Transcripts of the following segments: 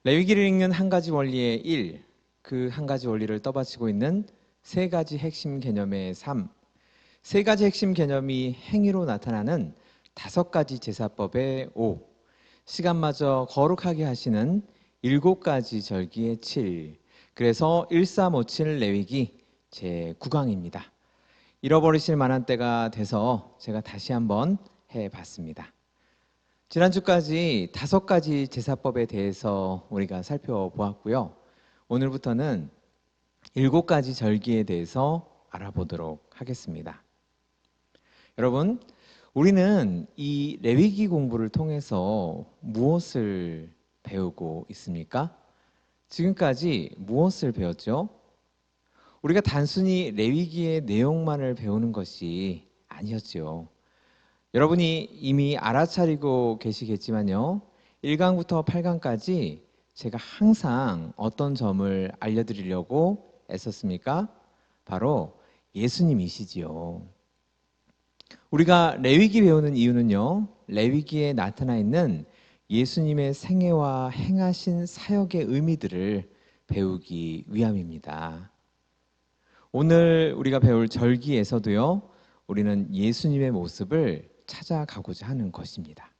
레위기를 읽는 한 가지 원리의 1, 그 한 가지 원리를 떠받치고 있는 세 가지 핵심 개념의 3, 세 가지 핵심 개념이 행위로 나타나는 다섯 가지 제사법의 5, 시간마저 거룩하게 하시는 일곱 가지 절기의 7, 그래서 1357 레위기 제9강입니다. 잃어버리실 만한 때가 돼서 제가 다시 한번 해봤습니다. 지난주까지 다섯 가지 제사법에 대해서 우리가 살펴보았고요. 오늘부터는 일곱 가지 절기에 대해서 알아보도록 하겠습니다. 여러분, 우리는 이 레위기 공부를 통해서 무엇을 배우고 있습니까? 지금까지 무엇을 배웠죠? 우리가 단순히 레위기의 내용만을 배우는 것이 아니었죠. 여러분이 이미 알아차리고 계시겠지만요. 1강부터 8강까지 제가 항상 어떤 점을 알려드리려고 애썼습니까? 바로 예수님이시지요. 우리가 레위기 배우는 이유는요. 레위기에 나타나 있는 예수님의 생애와 행하신 사역의 의미들을 배우기 위함입니다. 오늘 우리가 배울 절기에서도요. 우리는 예수님의 모습을 찾아가고자 하는 것입니다.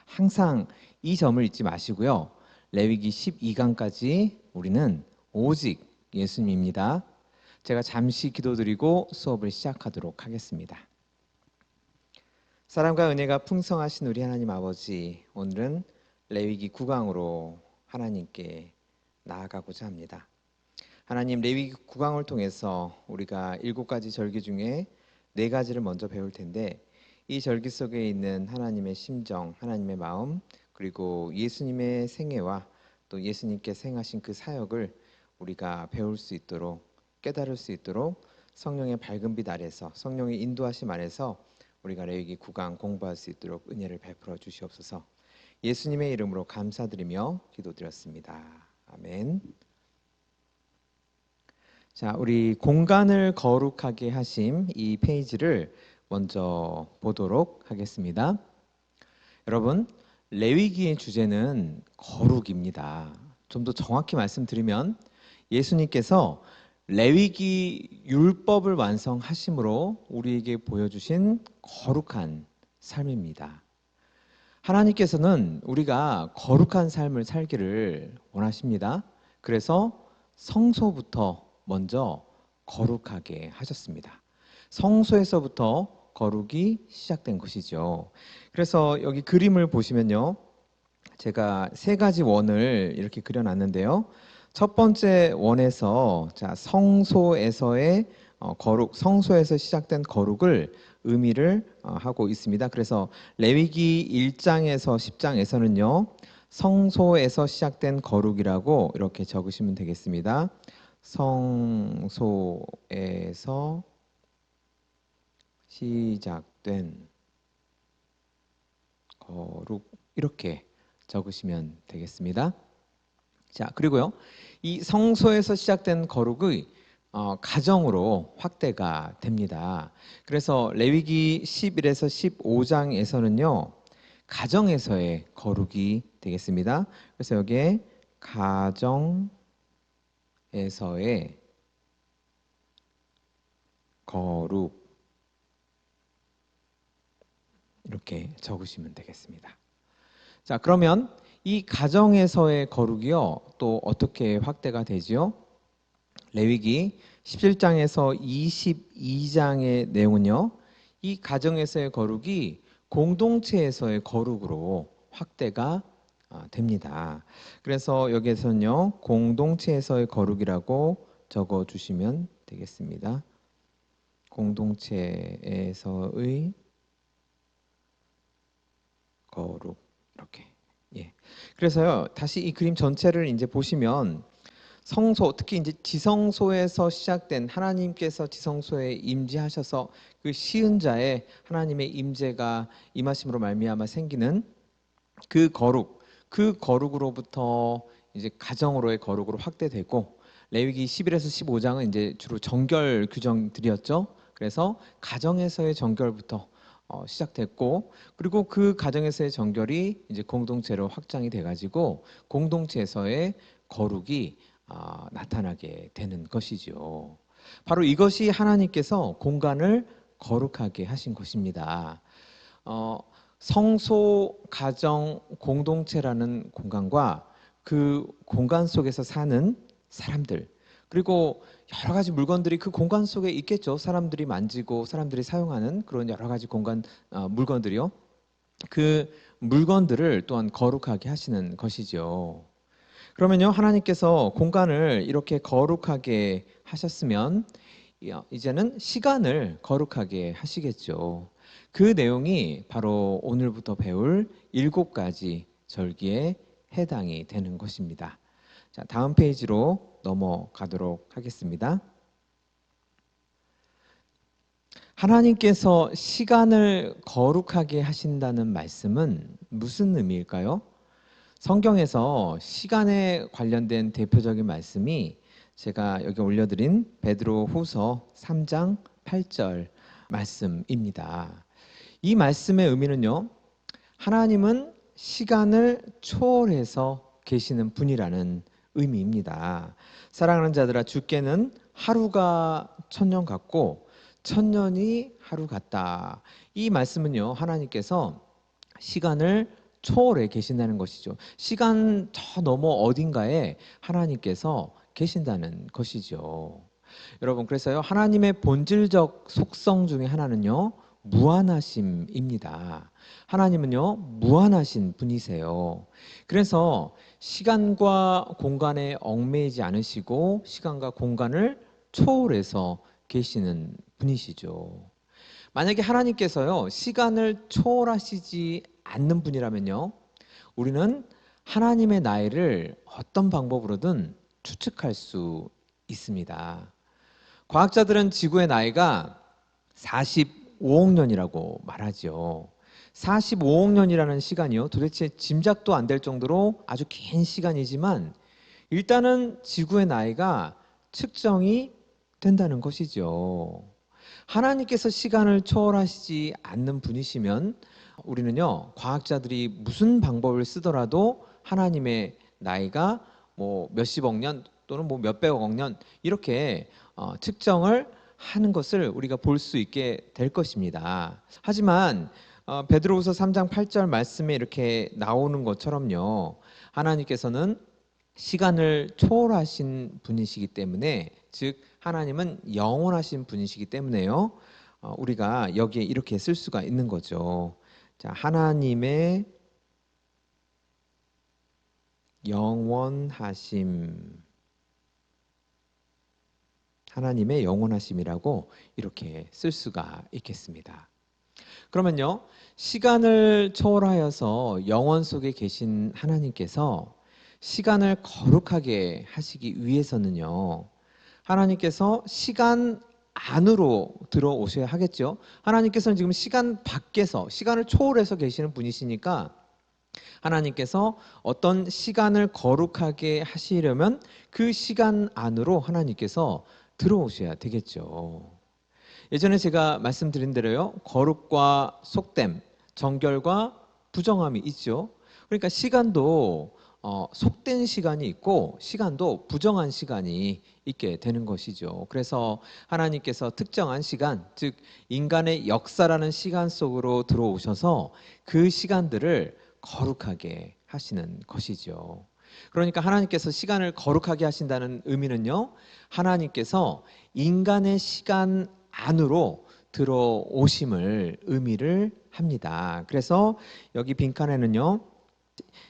항상 이 점을 잊지 마시고요. 레위기 12강까지 우리는 오직 예수님입니다. 제가 잠시 기도드리고 수업을 시작하도록 하겠습니다. 사랑과 은혜가 풍성하신 우리 하나님 아버지, 오늘은 레위기 9강으로 하나님께 나아가고자 합니다. 하나님, 레위기 9강을 통해서 우리가 7가지 절기 중에 4가지를 먼저 배울 텐데, 이 절기 속에 있는 하나님의 심정, 하나님의 마음, 그리고 예수님의 생애와 또 예수님께서 행하신 그 사역을 우리가 배울 수 있도록, 깨달을 수 있도록 성령의 밝은 빛 아래서, 성령의 인도하심 아래서 우리가 레위기 9강 공부할 수 있도록 은혜를 베풀어 주시옵소서. 예수님의 이름으로 감사드리며 기도드렸습니다. 아멘. 자, 우리 공간을 거룩하게 하심 이 페이지를 먼저 보도록 하겠습니다. 여러분, 레위기의 주제는 거룩입니다. 좀 더 정확히 말씀드리면 예수님께서 레위기 율법을 완성하심으로 우리에게 보여주신 거룩한 삶입니다. 하나님께서는 우리가 거룩한 삶을 살기를 원하십니다. 그래서 성소부터 먼저 거룩하게 하셨습니다. 성소에서부터 거룩이 시작된 것이죠. 그래서 여기 그림을 보시면요. 제가 세 가지 원을 이렇게 그려놨는데요. 첫 번째 원에서 자, 성소에서의 거룩, 성소에서 시작된 거룩을 의미를 하고 있습니다. 그래서 레위기 1장에서 10장에서는요. 성소에서 시작된 거룩이라고 이렇게 적으시면 되겠습니다. 성소에서 시작된 거룩, 이렇게 적으시면 되겠습니다. 자, 그리고요. 이 성소에서 시작된 거룩의 가정으로 확대가 됩니다. 그래서 레위기 11에서 15장에서는요. 가정에서의 거룩이 되겠습니다. 그래서 여기에 가정에서의 거룩, 이렇게 적으시면 되겠습니다. 자, 그러면 이 가정에서의 거룩이요, 또 어떻게 확대가 되지요? 레위기 17장에서 22장의 내용은요, 이 가정에서의 거룩이 공동체에서의 거룩으로 확대가 됩니다. 그래서 여기에서는요, 공동체에서의 거룩이라고 적어 주시면 되겠습니다. 공동체에서의 거룩, 이렇게. 예. 그래서요, 다시 이 그림 전체를 이제 보시면 성소, 특히 이제 지성소에서 시작된 하나님께서 지성소에 임재하셔서 그 시은 자의 하나님의 임재가 임하심으로 말미암아 생기는 그 거룩, 그 거룩으로부터 이제 가정으로의 거룩으로 확대되고, 레위기 11에서 15장은 이제 주로 정결 규정들이었죠. 그래서 가정에서의 정결부터 시작됐고, 그리고 그 가정에서의 정결이 이제 공동체로 확장이 돼가지고 공동체에서의 거룩이 나타나게 되는 것이죠. 바로 이것이 하나님께서 공간을 거룩하게 하신 것입니다. 어, 성소, 가정, 공동체라는 공간과 그 공간 속에서 사는 사람들, 그리고 여러 가지 물건들이 그 공간 속에 있겠죠. 사람들이 만지고 사람들이 사용하는 그런 여러 가지 공간, 물건들이요. 그 물건들을 또한 거룩하게 하시는 것이죠. 그러면요, 하나님께서 공간을 이렇게 거룩하게 하셨으면 이제는 시간을 거룩하게 하시겠죠. 그 내용이 바로 오늘부터 배울 7가지 절기에 해당이 되는 것입니다. 자, 다음 페이지로 넘어가도록 하겠습니다. 하나님께서 시간을 거룩하게 하신다는 말씀은 무슨 의미일까요? 성경에서 시간에 관련된 대표적인 말씀이 제가 여기 올려드린 베드로 후서 3장 8절 말씀입니다. 이 말씀의 의미는요, 하나님은 시간을 초월해서 계시는 분이라는 의미입니다. 사랑하는 자들아, 주께는 하루가 천년 같고 천년이 하루 같다. 이 말씀은요, 하나님께서 시간을 초월해 계신다는 것이죠. 시간 저 너머 어딘가에 하나님께서 계신다는 것이죠. 여러분, 그래서요, 하나님의 본질적 속성 중에 하나는요, 무한하심입니다. 하나님은요, 무한하신 분이세요. 그래서 시간과 공간에 얽매이지 않으시고 시간과 공간을 초월해서 계시는 분이시죠. 만약에 하나님께서요, 시간을 초월하시지 않는 분이라면요, 우리는 하나님의 나이를 어떤 방법으로든 추측할 수 있습니다. 과학자들은 지구의 나이가 45억 년이라고 말하죠. 45억 년이라는 시간이요, 도대체 짐작도 안 될 정도로 아주 긴 시간이지만 일단은 지구의 나이가 측정이 된다는 것이죠. 하나님께서 시간을 초월하시지 않는 분이시면 우리는요, 과학자들이 무슨 방법을 쓰더라도 하나님의 나이가 뭐 몇십억 년 또는 뭐 몇백억 년 이렇게 측정을 하는 것을 우리가 볼 수 있게 될 것입니다. 하지만 베드로후서 3장 8절 말씀에 이렇게 나오는 것처럼요, 하나님께서는 시간을 초월하신 분이시기 때문에, 즉 하나님은 영원하신 분이시기 때문에요, 우리가 여기에 이렇게 쓸 수가 있는 거죠. 자, 하나님의 영원하심, 하나님의 영원하심이라고 이렇게 쓸 수가 있겠습니다. 그러면요, 시간을 초월하여서 영원 속에 계신 하나님께서 시간을 거룩하게 하시기 위해서는요, 하나님께서 시간 안으로 들어오셔야 하겠죠. 하나님께서는 지금 시간 밖에서, 시간을 초월해서 계시는 분이시니까 하나님께서 어떤 시간을 거룩하게 하시려면 그 시간 안으로 하나님께서 들어오셔야 되겠죠. 예전에 제가 말씀드린 대로요, 거룩과 속됨, 정결과 부정함이 있죠. 그러니까 시간도 속된 시간이 있고 시간도 부정한 시간이 있게 되는 것이죠. 그래서 하나님께서 특정한 시간, 즉 인간의 역사라는 시간 속으로 들어오셔서 그 시간들을 거룩하게 하시는 것이죠. 그러니까 하나님께서 시간을 거룩하게 하신다는 의미는요, 하나님께서 인간의 시간 안으로 들어오심을 의미를 합니다. 그래서 여기 빈칸에는요,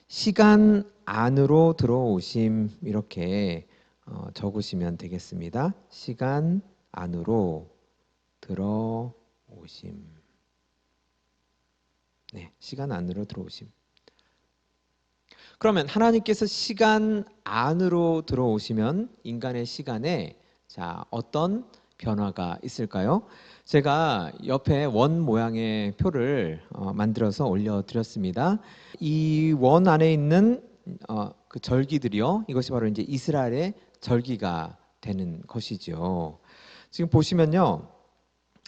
시간 안으로 들어오심 이렇게 적으시면 되겠습니다. 시간 안으로 들어오심. 네, 시간 안으로 들어오심. 그러면 하나님께서 시간 안으로 들어오시면 인간의 시간에 어떤 변화가 있을까요? 제가 옆에 원 모양의 표를 만들어서 올려드렸습니다. 이 원 안에 있는 그 절기들이요, 이것이 바로 이제 이스라엘의 절기가 되는 것이죠. 지금 보시면요,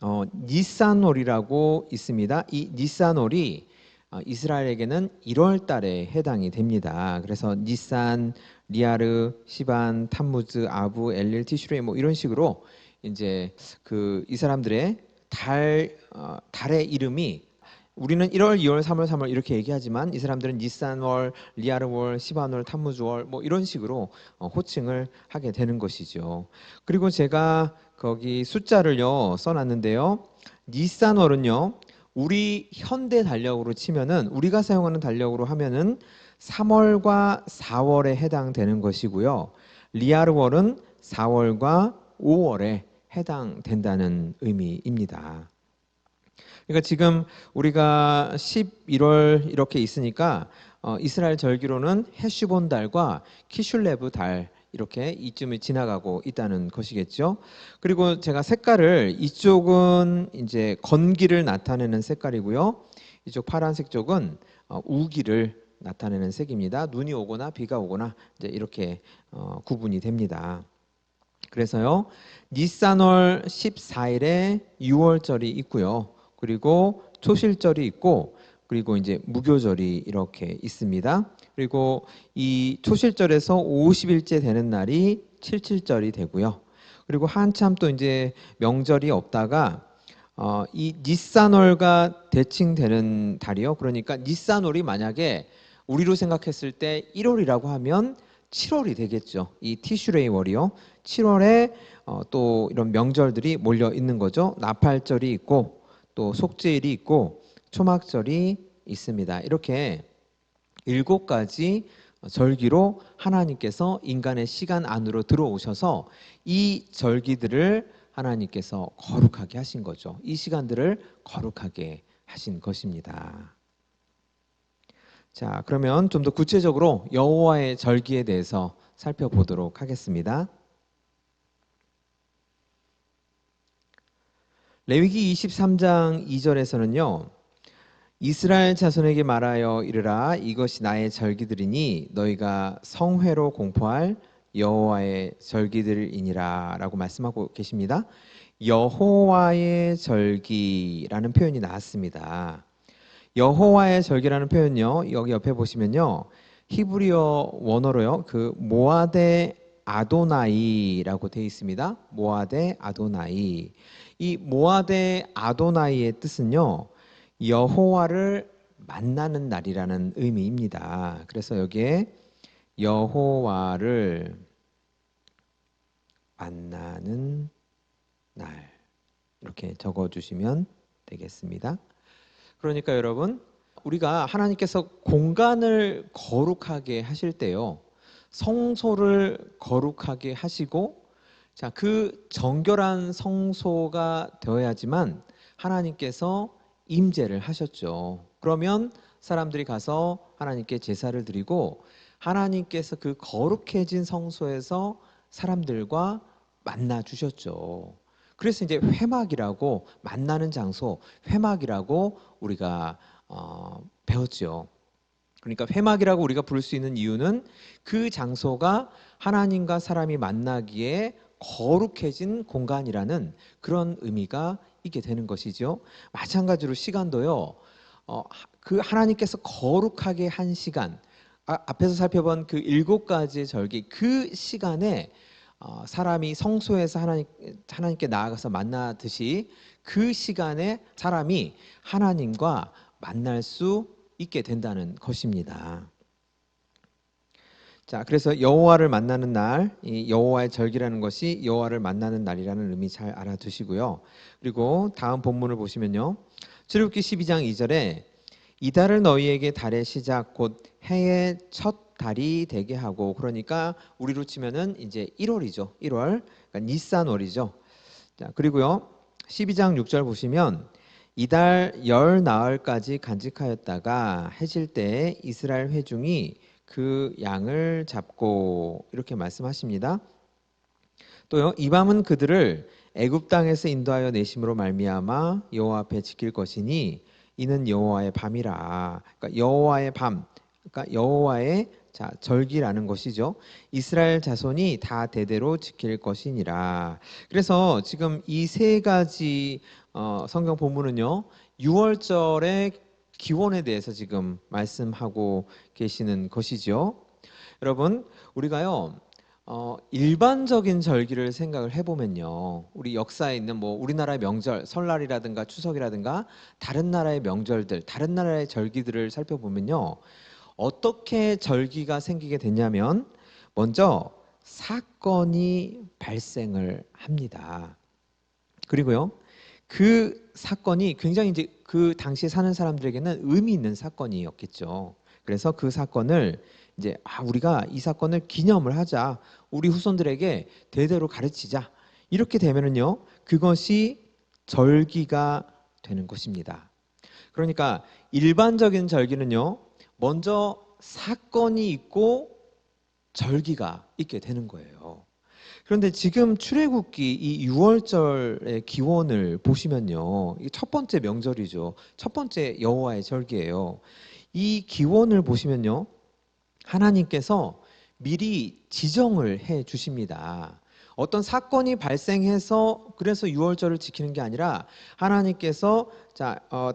니산월이라고 있습니다. 이 니산월이 이스라엘에게는 1월 달에 해당이 됩니다. 그래서 니산, 리아르, 시반, 탐무즈, 아부, 엘릴, 티슈레 뭐 이런 식으로 이제 그 이 사람들의 달의 이름이 우리는 1월, 2월, 3월, 3월 이렇게 얘기하지만 이 사람들은 니산월, 리아르월, 시반월, 탐무즈월 뭐 이런 식으로 호칭을 하게 되는 것이죠. 그리고 제가 거기 숫자를요 써놨는데요. 니산월은요 우리 현대 달력으로 치면은 우리가 사용하는 달력으로 하면은 3월과 4월에 해당되는 것이고요. 리아르월은 4월과 5월에 해당된다는 의미입니다. 그러니까 지금 우리가 11월 이렇게 있으니까 이스라엘 절기로는 헤슈본 달과 키슐레브 달 이렇게 이쯤을 지나가고 있다는 것이겠죠. 그리고 제가 색깔을 이쪽은 이제 건기를 나타내는 색깔이고요. 이쪽 파란색 쪽은 우기를 나타내는 색입니다. 눈이 오거나 비가 오거나 이제 이렇게 구분이 됩니다. 그래서요. 니산월 14일에 6월절이 있고요. 그리고 초실절이 있고 그리고 이제 무교절이 이렇게 있습니다. 그리고 이 초실절에서 50일째 되는 날이 칠칠절이 되고요. 그리고 한참 또 이제 명절이 없다가 이 니산월과 대칭되는 달이요. 그러니까 니산월이 만약에 우리로 생각했을 때 1월이라고 하면 7월이 되겠죠. 이 티슈레이 월이요. 7월에 또 이런 명절들이 몰려 있는 거죠. 나팔절이 있고 또 속죄일이 있고 초막절이 있습니다. 이렇게 7가지 절기로 하나님께서 인간의 시간 안으로 들어오셔서 이 절기들을 하나님께서 거룩하게 하신 거죠. 이 시간들을 거룩하게 하신 것입니다. 자, 그러면 좀 더 구체적으로 여호와의 절기에 대해서 살펴보도록 하겠습니다. 레위기 23장 2절에서는요. 이스라엘 자손에게 말하여 이르라 이것이 나의 절기들이니 너희가 성회로 공포할 여호와의 절기들이니라 라고 말씀하고 계십니다. 여호와의 절기라는 표현이 나왔습니다. 여호와의 절기라는 표현요. 여기 옆에 보시면요. 히브리어 원어로요. 그 모아데 아도나이라고 되어 있습니다. 모아데 아도나이. 이 모아데 아도나이의 뜻은요. 여호와를 만나는 날이라는 의미입니다. 그래서 여기에 여호와를 만나는 날 이렇게 적어 주시면 되겠습니다. 그러니까 여러분 우리가 하나님께서 공간을 거룩하게 하실 때요. 성소를 거룩하게 하시고 자, 그 정결한 성소가 되어야지만 하나님께서 임재를 하셨죠. 그러면 사람들이 가서 하나님께 제사를 드리고 하나님께서 그 거룩해진 성소에서 사람들과 만나 주셨죠. 그래서 이제 회막이라고 만나는 장소, 회막이라고 우리가 배웠죠. 그러니까 회막이라고 우리가 부를 수 있는 이유는 그 장소가 하나님과 사람이 만나기에 거룩해진 공간이라는 그런 의미가 있게 되는 것이죠. 마찬가지로 시간도요. 그 하나님께서 거룩하게 한 시간, 앞에서 살펴본 그 7가지의 절기, 그 시간에 사람이 성소에서 하나님께 나아가서 만나듯이 그 시간에 사람이 하나님과 만날 수 있게 된다는 것입니다. 자, 그래서 여호와를 만나는 날, 이 여호와의 절기라는 것이 여호와를 만나는 날이라는 의미 잘 알아두시고요. 그리고 다음 본문을 보시면요. 출애굽기 12장 2절에 이달을 너희에게 달의 시작 곧 해의 첫 달이 되게 하고 그러니까 우리로 치면은 이제 1월이죠. 1월. 그러니까 니산월이죠. 자, 그리고요. 12장 6절 보시면 이달 열 나흘까지 간직하였다가 해질 때 이스라엘 회중이 그 양을 잡고 이렇게 말씀하십니다. 또요. 이 밤은 그들을 애굽 땅에서 인도하여 내심으로 말미암아 여호와 앞에 지킬 것이니 이는 여호와의 밤이라. 그러니까 여호와의 밤. 그러니까 여호와의 절기라는 것이죠. 이스라엘 자손이 다 대대로 지킬 것이니라. 그래서 지금 이 3가지 성경 본문은요, 6월절의 기원에 대해서 지금 말씀하고 계시는 것이죠. 여러분, 우리가요, 일반적인 절기를 생각을 해보면요, 우리 역사에 있는 뭐 우리나라의 명절, 설날이라든가 추석이라든가 다른 나라의 명절들, 다른 나라의 절기들을 살펴보면요, 어떻게 절기가 생기게 됐냐면 먼저 사건이 발생을 합니다. 그리고요, 그 사건이 굉장히 이제 그 당시에 사는 사람들에게는 의미 있는 사건이었겠죠. 그래서 그 사건을 이제 우리가 이 사건을 기념을 하자, 우리 후손들에게 대대로 가르치자, 이렇게 되면은요, 그것이 절기가 되는 것입니다. 그러니까 일반적인 절기는요, 먼저 사건이 있고 절기가 있게 되는 거예요. 그런데 지금 출애굽기 이 6월절의 기원을 보시면요, 이게 첫 번째 명절이죠. 첫 번째 여호와의 절기예요. 이 기원을 보시면요, 하나님께서 미리 지정을 해 주십니다. 어떤 사건이 발생해서 그래서 6월절을 지키는 게 아니라 하나님께서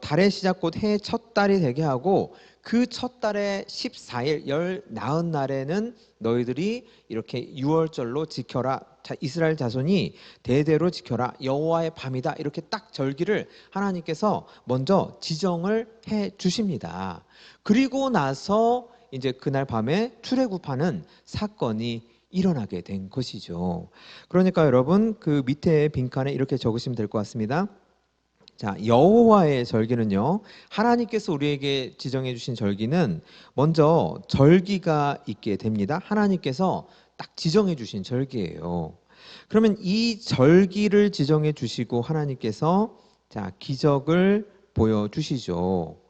달의 시작 곧 해의 첫 달이 되게 하고 그 첫 달의 14일 열 나은 날에는 너희들이 이렇게 6월절로 지켜라. 이스라엘 자손이 대대로 지켜라. 여호와의 밤이다. 이렇게 딱 절기를 하나님께서 먼저 지정을 해 주십니다. 그리고 나서 이제 그날 밤에 출애굽하는 사건이 일어나게 된 것이죠. 그러니까 여러분, 그 밑에 빈칸에 이렇게 적으시면 될 것 같습니다. 자, 여호와의 절기는요, 하나님께서 우리에게 지정해 주신 절기는 먼저 절기가 있게 됩니다. 하나님께서 딱 지정해 주신 절기예요. 그러면 이 절기를 지정해 주시고 하나님께서 기적을 보여 주시죠.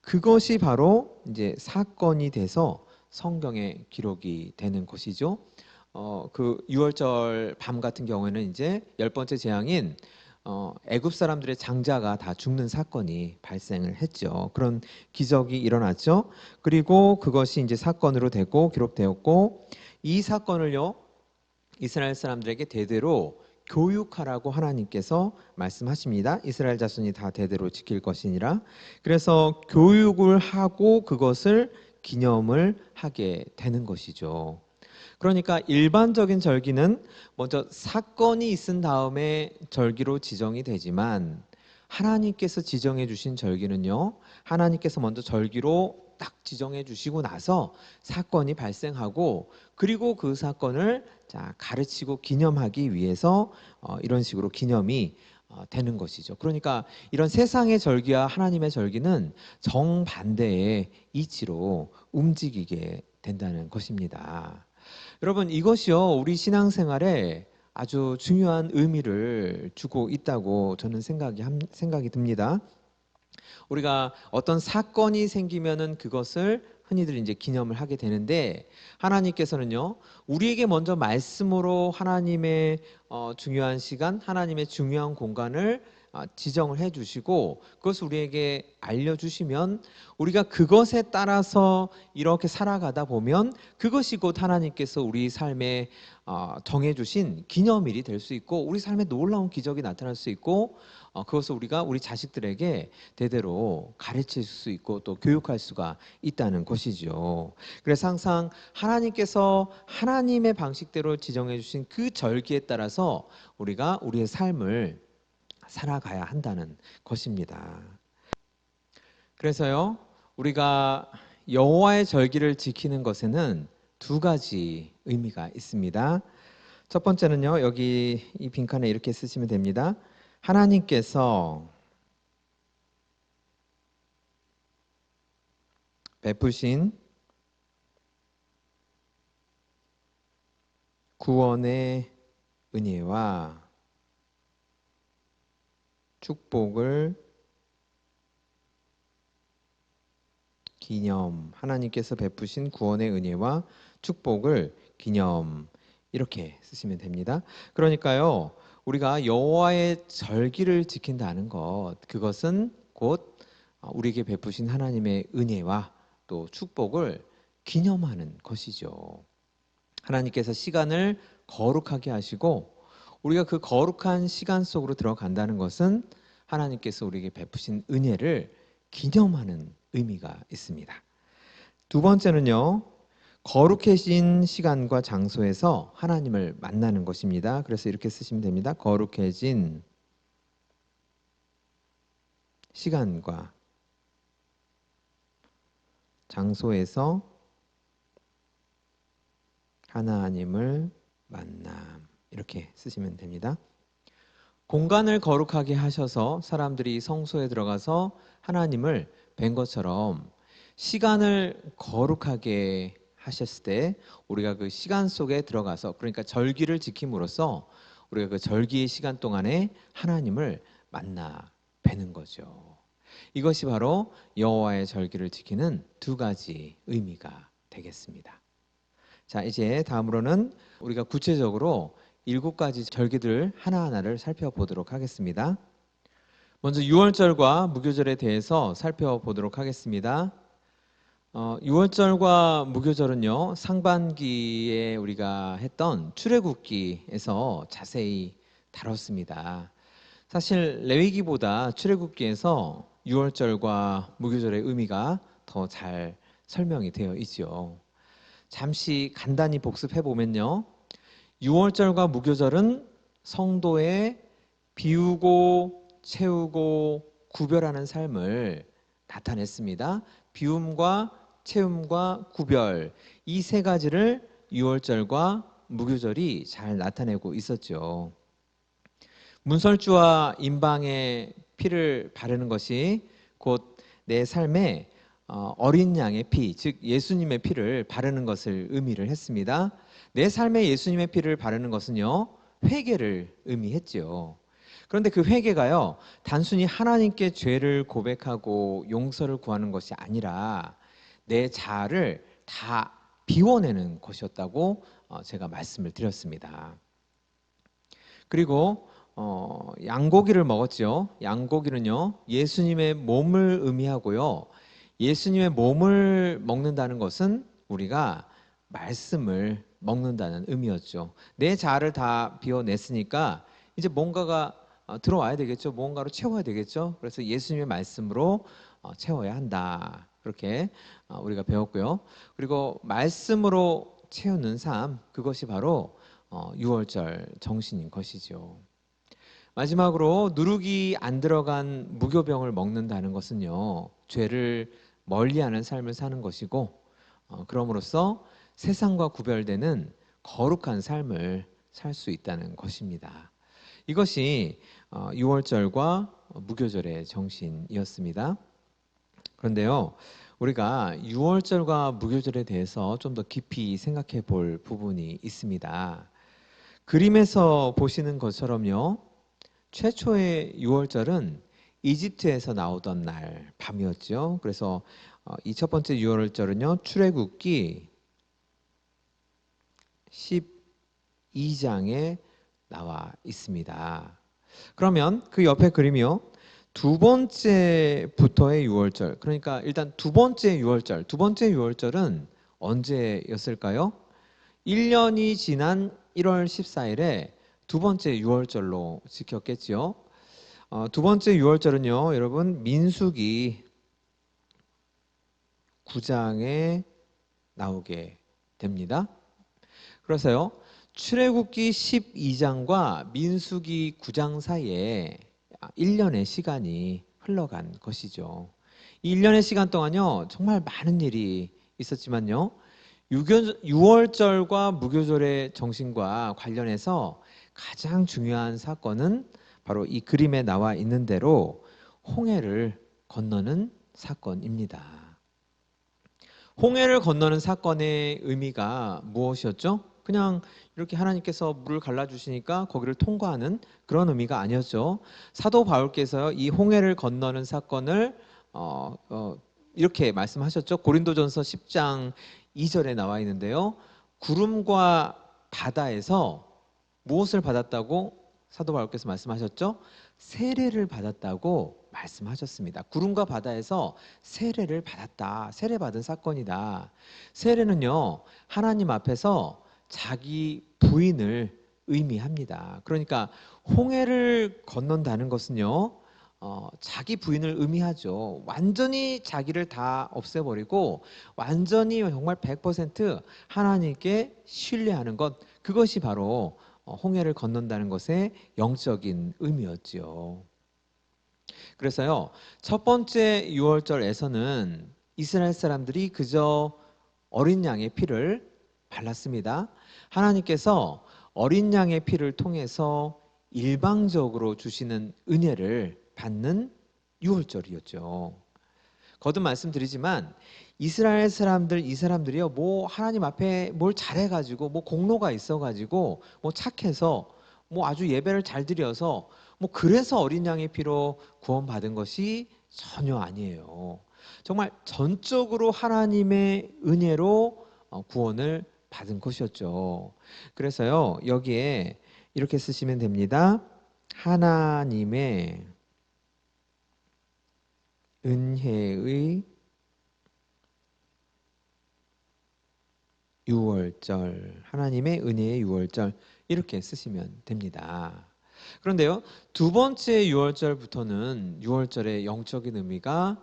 그것이 바로 이제 사건이 돼서 성경에 기록이 되는 것이죠. 그 6월절 밤 같은 경우에는 이제 10번째 재앙인 애굽 사람들의 장자가 다 죽는 사건이 발생을 했죠. 그런 기적이 일어났죠. 그리고 그것이 이제 사건으로 되고 기록되었고, 이 사건을요, 이스라엘 사람들에게 대대로 교육하라고 하나님께서 말씀하십니다. 이스라엘 자손이 다 대대로 지킬 것이니라. 그래서 교육을 하고 그것을 기념을 하게 되는 것이죠. 그러니까 일반적인 절기는 먼저 사건이 있은 다음에 절기로 지정이 되지만, 하나님께서 지정해 주신 절기는요, 하나님께서 먼저 절기로 딱 지정해 주시고 나서 사건이 발생하고, 그리고 그 사건을 가르치고 기념하기 위해서 이런 식으로 기념이 되는 것이죠. 그러니까 이런 세상의 절기와 하나님의 절기는 정반대의 이치로 움직이게 된다는 것입니다. 여러분, 이것이요, 우리 신앙생활에 아주 중요한 의미를 주고 있다고 저는 생각이 듭니다. 우리가 어떤 사건이 생기면은 그것을 흔히들 이제 기념을 하게 되는데, 하나님께서는요, 우리에게 먼저 말씀으로 하나님의 중요한 시간, 하나님의 중요한 공간을 지정을 해 주시고, 그것을 우리에게 알려주시면 우리가 그것에 따라서 이렇게 살아가다 보면 그것이 곧 하나님께서 우리 삶에 정해주신 기념일이 될 수 있고, 우리 삶에 놀라운 기적이 나타날 수 있고, 그것을 우리가 우리 자식들에게 대대로 가르칠 수 있고 또 교육할 수가 있다는 것이죠. 그래서 항상 하나님께서 하나님의 방식대로 지정해 주신 그 절기에 따라서 우리가 우리의 삶을 살아가야 한다는 것입니다. 그래서요, 우리가 여호와의 절기를 지키는 것에는 두 가지 의미가 있습니다. 첫 번째는요, 여기 이 빈칸에 이렇게 쓰시면 됩니다. 하나님께서 베푸신 구원의 은혜와 축복을 기념, 하나님께서 베푸신 구원의 은혜와 축복을 기념, 이렇게 쓰시면 됩니다. 그러니까요, 우리가 여호와의 절기를 지킨다는 것, 그것은 곧 우리에게 베푸신 하나님의 은혜와 또 축복을 기념하는 것이죠. 하나님께서 시간을 거룩하게 하시고 우리가 그 거룩한 시간 속으로 들어간다는 것은 하나님께서 우리에게 베푸신 은혜를 기념하는 의미가 있습니다. 두 번째는요, 거룩해진 시간과 장소에서 하나님을 만나는 것입니다. 그래서 이렇게 쓰시면 됩니다. 거룩해진 시간과 장소에서 하나님을 만남, 이렇게 쓰시면 됩니다. 공간을 거룩하게 하셔서 사람들이 성소에 들어가서 하나님을 뵌 것처럼 시간을 거룩하게 하셨을 때 우리가 그 시간 속에 들어가서, 그러니까 절기를 지킴으로써 우리가 그 절기의 시간 동안에 하나님을 만나 뵈는 거죠. 이것이 바로 여호와의 절기를 지키는 두 가지 의미가 되겠습니다. 자, 이제 다음으로는 우리가 구체적으로 7가지 절기들 하나하나를 살펴보도록 하겠습니다. 먼저 유월절과 무교절에 대해서 살펴보도록 하겠습니다. 유월절과 무교절은요, 상반기에 우리가 했던 출애굽기에서 자세히 다뤘습니다. 사실 레위기보다 출애굽기에서 유월절과 무교절의 의미가 더 잘 설명이 되어 있죠. 잠시 간단히 복습해 보면요, 유월절과 무교절은 성도의 비우고 채우고 구별하는 삶을 나타냈습니다. 비움과 채움과 구별, 이 세 가지를 유월절과 무교절이 잘 나타내고 있었죠. 문설주와 임방의 피를 바르는 것이 곧 내 삶에 어린 양의 피, 즉 예수님의 피를 바르는 것을 의미를 했습니다. 내 삶에 예수님의 피를 바르는 것은요, 회개를 의미했죠. 그런데 그 회개가요, 단순히 하나님께 죄를 고백하고 용서를 구하는 것이 아니라 내 자아를 다 비워내는 것이었다고 제가 말씀을 드렸습니다. 그리고 양고기를 먹었죠. 양고기는요, 예수님의 몸을 의미하고요, 예수님의 몸을 먹는다는 것은 우리가 말씀을 먹는다는 의미였죠. 내 자아를 다 비워냈으니까 이제 뭔가가 들어와야 되겠죠. 뭔가로 채워야 되겠죠. 그래서 예수님의 말씀으로 채워야 한다, 그렇게 우리가 배웠고요. 그리고 말씀으로 채우는 삶, 그것이 바로 유월절 정신인 것이죠. 마지막으로 누룩이 안 들어간 무교병을 먹는다는 것은요, 죄를 멀리하는 삶을 사는 것이고, 그럼으로써 세상과 구별되는 거룩한 삶을 살 수 있다는 것입니다. 이것이 유월절과 무교절의 정신이었습니다. 그런데요, 우리가 유월절과 무교절에 대해서 좀 더 깊이 생각해 볼 부분이 있습니다. 그림에서 보시는 것처럼요, 최초의 유월절은 이집트에서 나오던 날 밤이었죠. 그래서 이 첫 번째 유월절은요, 출애굽기 12장에 나와 있습니다. 그러면 그 옆에 그림이요, 두 번째부터의 유월절, 그러니까 일단 두 번째 유월절은 언제였을까요? 1년이 지난 1월 14일에 두 번째 유월절로 지켰겠지요. 두 번째 유월절은요, 여러분, 민수기 9장에 나오게 됩니다. 그래서요, 출애굽기 12장과 민수기 9장 사이에 1년의 시간이 흘러간 것이죠. 이 1년의 시간 동안요, 정말 많은 일이 있었지만요, 유월절과 무교절의 정신과 관련해서 가장 중요한 사건은 바로 이 그림에 나와 있는 대로 홍해를 건너는 사건입니다. 홍해를 건너는 사건의 의미가 무엇이었죠? 그냥 이렇게 하나님께서 물을 갈라주시니까 거기를 통과하는 그런 의미가 아니었죠. 사도 바울께서 이 홍해를 건너는 사건을 이렇게 말씀하셨죠. 고린도전서 10장 2절에 나와 있는데요, 구름과 바다에서 무엇을 받았다고 사도 바울께서 말씀하셨죠? 세례를 받았다고 말씀하셨습니다. 구름과 바다에서 세례를 받았다, 세례받은 사건이다. 세례는요, 하나님 앞에서 자기 부인을 의미합니다. 그러니까 홍해를 건넌다는 것은요, 자기 부인을 의미하죠. 완전히 자기를 다 없애버리고 완전히 정말 100% 하나님께 신뢰하는 것, 그것이 바로 홍해를 건넌다는 것의 영적인 의미였지요. 그래서요, 첫 번째 유월절에서는 이스라엘 사람들이 그저 어린 양의 피를 발랐습니다. 하나님께서 어린 양의 피를 통해서 일방적으로 주시는 은혜를 받는 유월절이었죠. 거듭 말씀드리지만 이스라엘 사람들, 이 사람들이요, 뭐 하나님 앞에 뭘 잘해가지고 뭐 공로가 있어가지고 뭐 착해서 뭐 아주 예배를 잘 드려서 뭐 그래서 어린 양의 피로 구원받은 것이 전혀 아니에요. 정말 전적으로 하나님의 은혜로 구원을 받은 것이었죠. 그래서요, 여기에 이렇게 쓰시면 됩니다. 하나님의 은혜의 유월절, 하나님의 은혜의 유월절, 이렇게 쓰시면 됩니다. 그런데요, 두 번째 유월절부터는 유월절의 영적인 의미가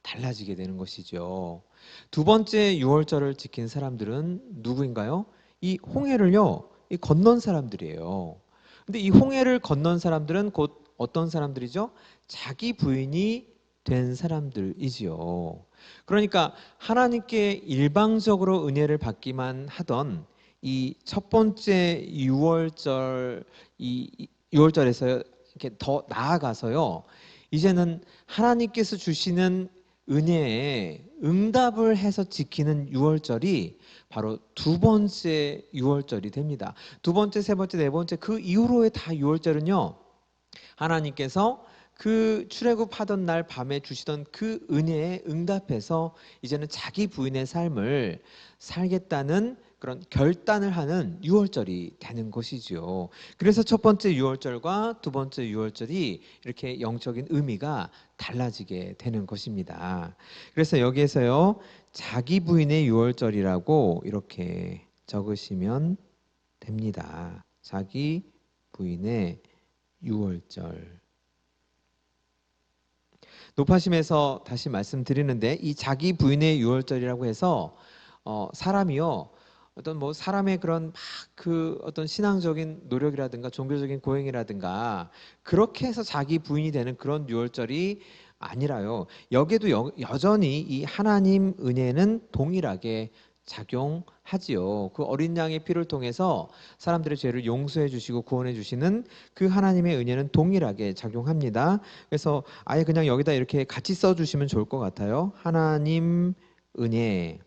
달라지게 되는 것이죠. 두 번째 유월절을 지킨 사람들은 누구인가요? 이 홍해를요, 이 건넌 사람들이에요. 근데 이 홍해를 건넌 사람들은 곧 어떤 사람들이죠? 자기 부인이 된 사람들이지요. 그러니까 하나님께 일방적으로 은혜를 받기만 하던 이 첫 번째 유월절, 이 유월절에서 이렇게 더 나아가서요, 이제는 하나님께서 주시는 은혜에 응답을 해서 지키는 유월절이 바로 두 번째 유월절이 됩니다. 두 번째, 세 번째, 네 번째, 그 이후로의 다 유월절은요, 하나님께서 그 출애굽하던 날 밤에 주시던 그 은혜에 응답해서 이제는 자기 부인의 삶을 살겠다는 그런 결단을 하는 유월절이 되는 것이지요. 그래서 첫 번째 유월절과 두 번째 유월절이 이렇게 영적인 의미가 달라지게 되는 것입니다. 그래서 여기에서요, 자기 부인의 유월절이라고 이렇게 적으시면 됩니다. 자기 부인의 유월절. 높아심에서 다시 말씀드리는데, 이 자기 부인의 유월절이라고 해서 사람이요, 어떤 뭐 사람의 그런 막 그 어떤 신앙적인 노력이라든가 종교적인 고행이라든가 그렇게 해서 자기 부인이 되는 그런 유월절이 아니라요, 여기에도 여전히 이 하나님 은혜는 동일하게 작용하지요. 그 어린 양의 피를 통해서 사람들의 죄를 용서해 주시고 구원해 주시는 그 하나님의 은혜는 동일하게 작용합니다. 그래서 아예 그냥 여기다 이렇게 같이 써주시면 좋을 것 같아요. 하나님 은혜,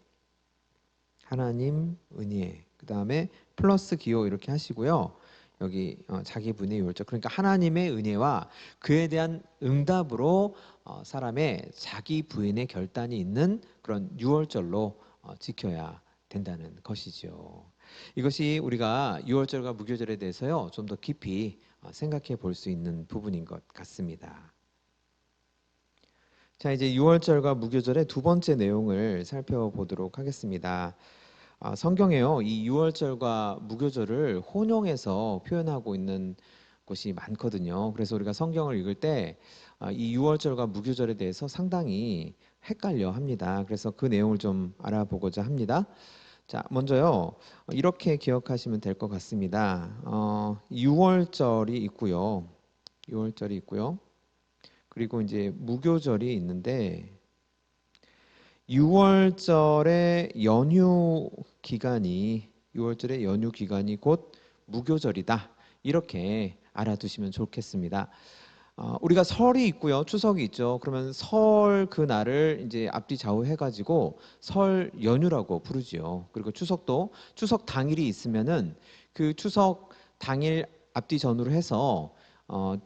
하나님 은혜, 그 다음에 플러스 기호 이렇게 하시고요. 여기 자기 분의 유월절, 그러니까 하나님의 은혜와 그에 대한 응답으로 사람의 자기 부인의 결단이 있는 그런 유월절로 지켜야 된다는 것이죠. 이것이 우리가 유월절과 무교절에 대해서요, 좀 더 깊이 생각해 볼 수 있는 부분인 것 같습니다. 자, 이제 유월절과 무교절의 두 번째 내용을 살펴보도록 하겠습니다. 성경에요, 이 유월절과 무교절을 혼용해서 표현하고 있는 곳이 많거든요. 그래서 우리가 성경을 읽을 때 이 유월절과 무교절에 대해서 상당히 헷갈려 합니다. 그래서 그 내용을 좀 알아보고자 합니다. 자, 먼저요, 이렇게 기억하시면 될 것 같습니다. 유월절이 있고요. 유월절이 있고요. 그리고 이제 무교절이 있는데, 6월절의 연휴 기간이 6월절의 연휴 기간이 곧 무교절이다. 이렇게 알아두시면 좋겠습니다. 우리가 설이 있고요, 추석이 있죠. 그러면 설 그 날을 이제 앞뒤 좌우해 가지고 설 연휴라고 부르지요. 그리고 추석도 추석 당일이 있으면은 그 추석 당일 앞뒤 전후로 해서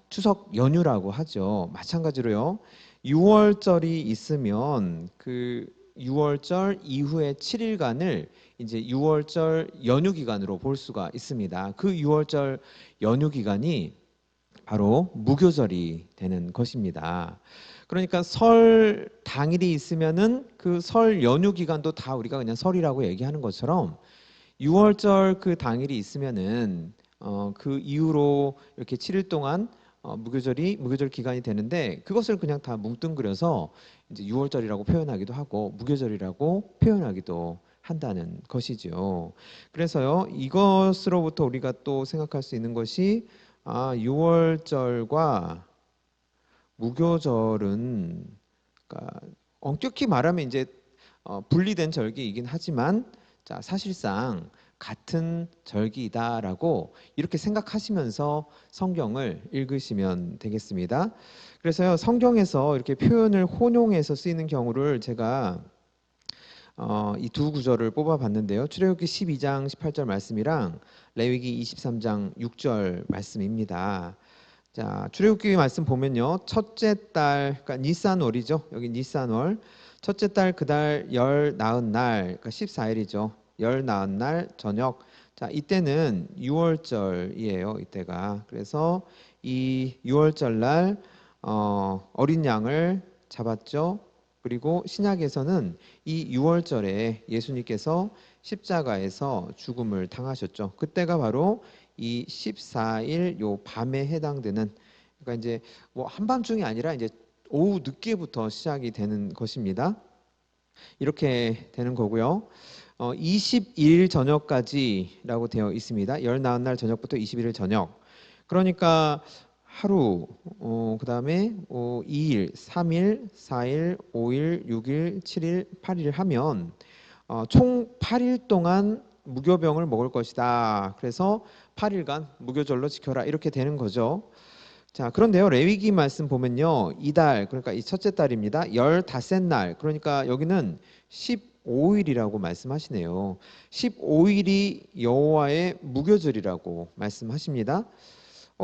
추석 연휴라고 하죠. 마찬가지로요, 6월절이 있으면 그 6월절 이후의 7일간을 이제 6월절 연휴 기간으로 볼 수가 있습니다. 그 6월절 연휴 기간이 바로 무교절이 되는 것입니다. 그러니까 설 당일이 있으면은 그 설 연휴 기간도 다 우리가 그냥 설이라고 얘기하는 것처럼 6월절 그 당일이 있으면은 그 이후로 이렇게 7일 동안 무교절 기간이 되는데 그것을 그냥 다 뭉뚱그려서 이제 6월절이라고 표현하기도 하고 무교절이라고 표현하기도 한다는 것이죠. 그래서요, 이것으로부터 우리가 또 생각할 수 있는 것이 6월절과 무교절은 그러니까 엄격히 말하면 이제 분리된 절기이긴 하지만 자, 사실상 같은 절기이다라고 이렇게 생각하시면서 성경을 읽으시면 되겠습니다. 그래서요, 성경에서 이렇게 표현을 혼용해서 쓰이는 경우를 제가 이 두 구절을 뽑아봤는데요. 출애굽기 12장 18절 말씀이랑 레위기 23장 6절 말씀입니다. 자, 출애굽기 말씀 보면요, 첫째 달, 그러니까 니산월이죠. 여기 니산월, 첫째 달 그 달 열 나흔 날, 그러니까 14일이죠. 열 나흔 날 저녁. 자, 이때는 6월절이에요. 이때가. 그래서 이 6월절 날 어린 양을 잡았죠. 그리고 신약에서는 이 6월절에 예수님께서 십자가에서 죽음을 당하셨죠. 그때가 바로 이 14일 요 밤에 해당되는, 그러니까 이제 뭐 한밤중이 아니라 이제 오후 늦게부터 시작이 되는 것입니다. 이렇게 되는 거고요. 21일 저녁까지라고 되어 있습니다. 열 나흔 날 저녁부터 21일 저녁. 그러니까 하루, 그 다음에 2일, 3일, 4일, 5일, 6일, 7일, 8일 하면 총 8일 동안 무교병을 먹을 것이다. 그래서 8일간 무교절로 지켜라. 이렇게 되는 거죠. 자, 그런데요, 레위기 말씀 보면요, 이달, 그러니까 이 첫째 달입니다. 15날, 그러니까 여기는 15일이라고 말씀하시네요. 15일이 여호와의 무교절이라고 말씀하십니다.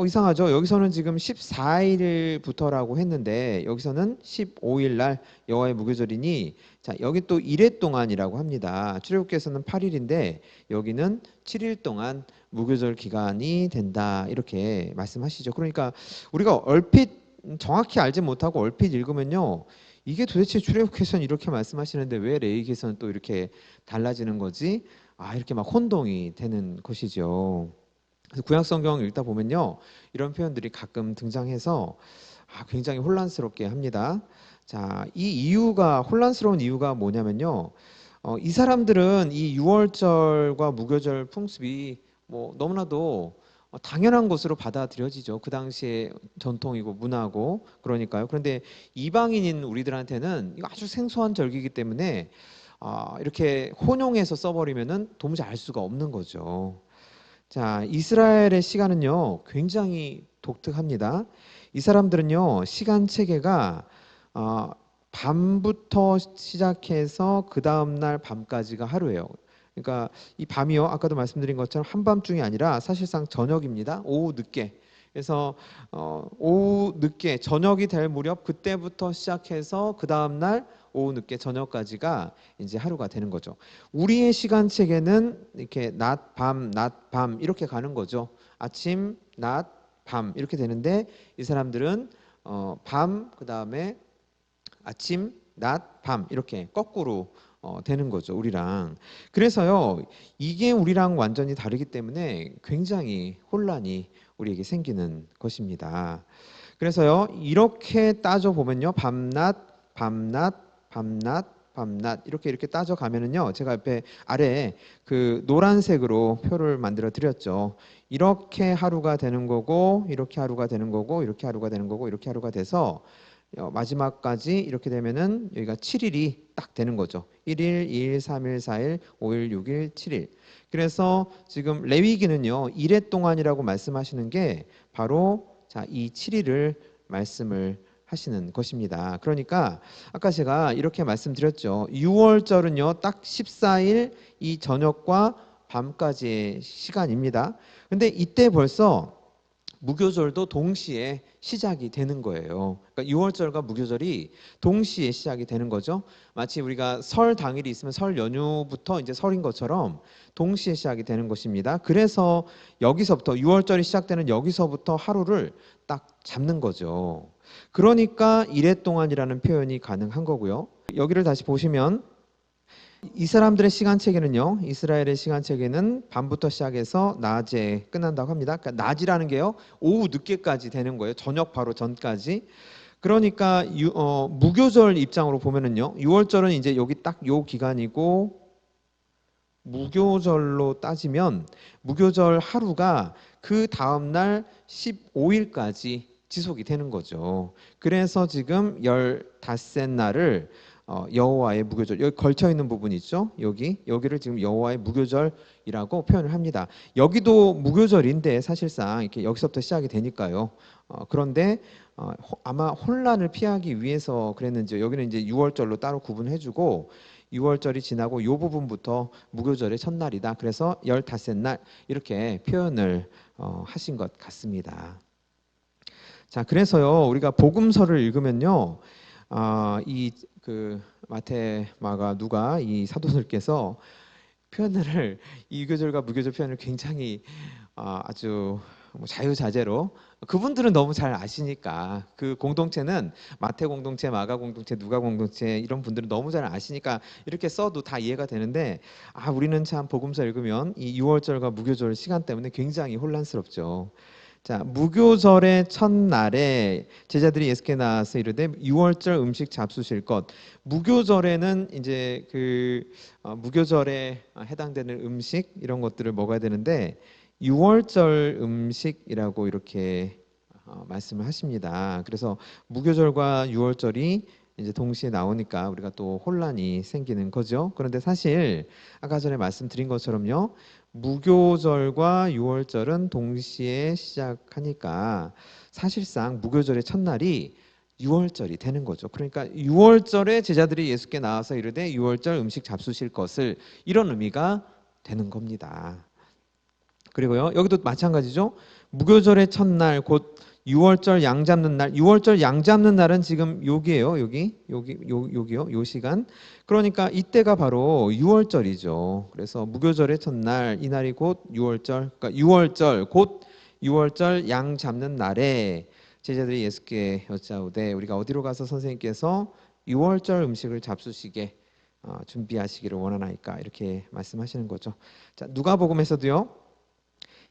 이상하죠? 여기서는 지금 14일부터라고 했는데 여기서는 15일 날 여호와의 무교절이니, 자, 여기 또 이레 동안이라고 합니다. 출애굽기에서는 8일인데 여기는 7일 동안 무교절 기간이 된다. 이렇게 말씀하시죠. 그러니까 우리가 얼핏 정확히 알지 못하고 얼핏 읽으면요, 이게 도대체 출애굽기에서는 이렇게 말씀하시는데 왜 레위기에서는 또 이렇게 달라지는 거지? 이렇게 막 혼동이 되는 것이죠. 그래서 구약 성경 읽다 보면요, 이런 표현들이 가끔 등장해서 굉장히 혼란스럽게 합니다. 자, 이 이유가, 혼란스러운 이유가 뭐냐면요, 이 사람들은 이 6월절과 무교절 풍습이 뭐 너무나도 당연한 것으로 받아들여지죠. 그 당시의 전통이고 문화고. 그러니까요. 그런데 이방인인 우리들한테는 이거 아주 생소한 절기이기 때문에 이렇게 혼용해서 써버리면은 도무지 알 수가 없는 거죠. 자, 이스라엘의 시간은요, 굉장히 독특합니다. 이 사람들은요, 시간 체계가 밤부터 시작해서 그 다음날 밤까지가 하루예요. 그러니까 이 밤이요, 아까도 말씀드린 것처럼 한밤중이 아니라 사실상 저녁입니다. 오후 늦게. 그래서 오후 늦게 저녁이 될 무렵 그때부터 시작해서 그 다음날 오후 늦게 저녁까지가 이제 하루가 되는 거죠. 우리의 시간 체계는 이렇게 낮, 밤 이렇게 가는 거죠. 아침, 낮, 밤 이렇게 되는데 이 사람들은 밤, 그 다음에 아침, 낮, 밤 이렇게 거꾸로 되는 거죠. 우리랑. 그래서요, 이게 우리랑 완전히 다르기 때문에 굉장히 혼란이 우리에게 생기는 것입니다. 그래서요, 이렇게 따져 보면요, 밤낮, 밤낮, 밤낮, 밤낮 이렇게 따져 가면은요, 제가 옆에 아래에 그 노란색으로 표를 만들어 드렸죠. 이렇게 하루가 되는 거고, 이렇게 하루가 되는 거고, 이렇게 하루가 되는 거고, 이렇게 하루가 돼서 마지막까지 이렇게 되면은 여기가 7일이 딱 되는 거죠. 1일, 2일, 3일, 4일, 5일, 6일, 7일. 그래서 지금 레위기는요, 이레 동안이라고 말씀하시는 게 바로 자, 이 7일을 말씀을 하시는 것입니다. 그러니까 아까 제가 이렇게 말씀드렸죠. 6월절은요, 딱 14일 이 저녁과 밤까지의 시간입니다. 근데 이때 벌써 무교절도 동시에 시작이 되는 거예요. 그러니까 6월절과 무교절이 동시에 시작이 되는 거죠. 마치 우리가 설 당일이 있으면 설 연휴부터 이제 설인 것처럼 동시에 시작이 되는 것입니다. 그래서 여기서부터 6월절이 시작되는 여기서부터 하루를 딱 잡는 거죠. 그러니까 이랫동안이라는 표현이 가능한 거고요. 여기를 다시 보시면 이 사람들의 시간 체계는요, 이스라엘의 시간 체계는 밤부터 시작해서 낮에 끝난다고 합니다. 그러니까 낮이라는 게요, 오후 늦게까지 되는 거예요. 저녁 바로 전까지. 그러니까 무교절 입장으로 보면은요, 6월절은 이제 여기 딱 요 기간이고, 무교절로 따지면 무교절 하루가 그 다음 날 15일까지 지속이 되는 거죠. 그래서 지금 15날을 여호와의 무교절, 여기 걸쳐 있는 부분 있죠? 여기를 지금 여호와의 무교절이라고 표현을 합니다. 여기도 무교절인데 사실상 이렇게 여기서부터 시작이 되니까요. 그런데 아마 혼란을 피하기 위해서 그랬는지 여기는 이제 6월절로 따로 구분해주고 6월절이 지나고 요 부분부터 무교절의 첫날이다. 그래서 15날 이렇게 표현을 하신 것 같습니다. 자, 그래서요 우리가 복음서를 읽으면요, 이 그 마태, 마가, 누가 이 사도들께서 표현을 이 유교절과 무교절 표현을 굉장히 아주 자유자재로, 그분들은 너무 잘 아시니까, 그 공동체는 마태 공동체, 마가 공동체, 누가 공동체 이런 분들은 너무 잘 아시니까 이렇게 써도 다 이해가 되는데, 우리는 참 복음서 읽으면 이 6월절과 무교절 시간 때문에 굉장히 혼란스럽죠. 자, 무교절의 첫날에 제자들이 예수께 나와서 이르되 6월절 음식 잡수실 것. 무교절에는 이제 무교절에 해당되는 음식 이런 것들을 먹어야 되는데 6월절 음식이라고 이렇게 말씀을 하십니다. 그래서 무교절과 6월절이 이제 동시에 나오니까 우리가 또 혼란이 생기는 거죠. 그런데 사실 아까 전에 말씀드린 것처럼요, 무교절과 6월절은 동시에 시작하니까 사실상 무교절의 첫날이 6월절이 되는 거죠. 그러니까 6월절에 제자들이 예수께 나와서 이르되 6월절 음식 잡수실 것을, 이런 의미가 되는 겁니다. 그리고요, 여기도 마찬가지죠. 무교절의 첫날 곧 6월절 양 잡는 날, 6월절 양 잡는 날은 지금 여기예요. 여기요. 요 시간. 그러니까 이때가 바로 6월절이죠. 그래서 무교절의 첫날, 이 날이 곧 6월절, 그러니까 6월절 곧 6월절 양 잡는 날에 제자들이 예수께 여짜오되 우리가 어디로 가서 선생님께서 6월절 음식을 잡수시게 준비하시기를 원하나이까, 이렇게 말씀하시는 거죠. 자, 누가복음에서도요,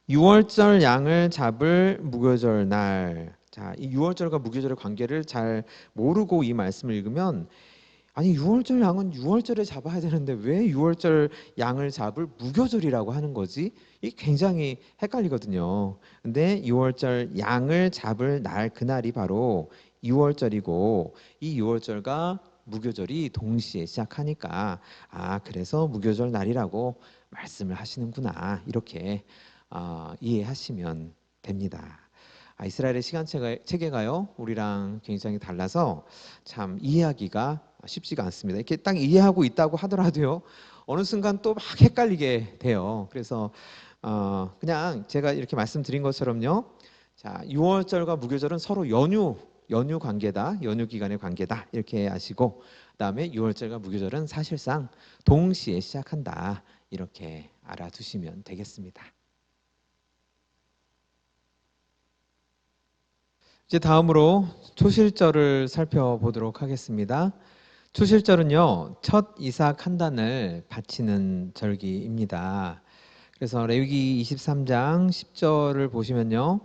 6월절 양을 잡을 무교절 날. 자, 이 6월절과 무교절의 관계를 잘 모르고 이 말씀을 읽으면, 아니 6월절 양은 6월절에 잡아야 되는데 왜 6월절 양을 잡을 무교절이라고 하는 거지? 이 굉장히 헷갈리거든요. 근데 6월절 양을 잡을 날, 그날이 바로 6월절이고 이 6월절과 무교절이 동시에 시작하니까 그래서 무교절 날이라고 말씀을 하시는구나, 이렇게 이해하시면 됩니다. 이스라엘의 시간 체계가요, 우리랑 굉장히 달라서 참 이해하기가 쉽지가 않습니다. 이렇게 딱 이해하고 있다고 하더라도요, 어느 순간 또 막 헷갈리게 돼요. 그래서 그냥 제가 이렇게 말씀드린 것처럼요, 자, 6월절과 무교절은 서로 연휴 관계다, 연휴 기간의 관계다, 이렇게 아시고, 그다음에 6월절과 무교절은 사실상 동시에 시작한다, 이렇게 알아두시면 되겠습니다. 이제 다음으로 초실절을 살펴보도록 하겠습니다. 초실절은요, 첫 이삭 한 단을 바치는 절기입니다. 그래서 레위기 23장 10절을 보시면요,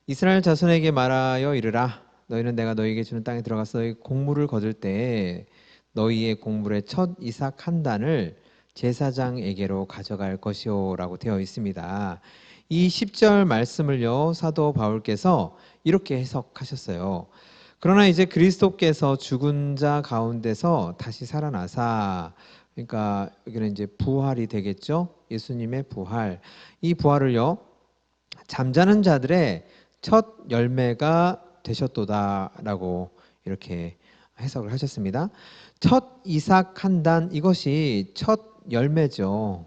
이스라엘 자손에게 말하여 이르라, 너희는 내가 너희에게 주는 땅에 들어가서 너희 곡물을 거둘 때에 너희의 곡물의 첫 이삭 한 단을 제사장에게로 가져갈 것이오라고 되어 있습니다. 이 10절 말씀을요, 사도 바울께서 이렇게 해석하셨어요. 그러나 이제 그리스도께서 죽은 자 가운데서 다시 살아나사, 그러니까 여기는 이제 부활이 되겠죠. 예수님의 부활. 이 부활을요, 잠자는 자들의 첫 열매가 되셨도다라고 이렇게 해석을 하셨습니다. 첫 이삭 한 단, 이것이 첫 열매죠.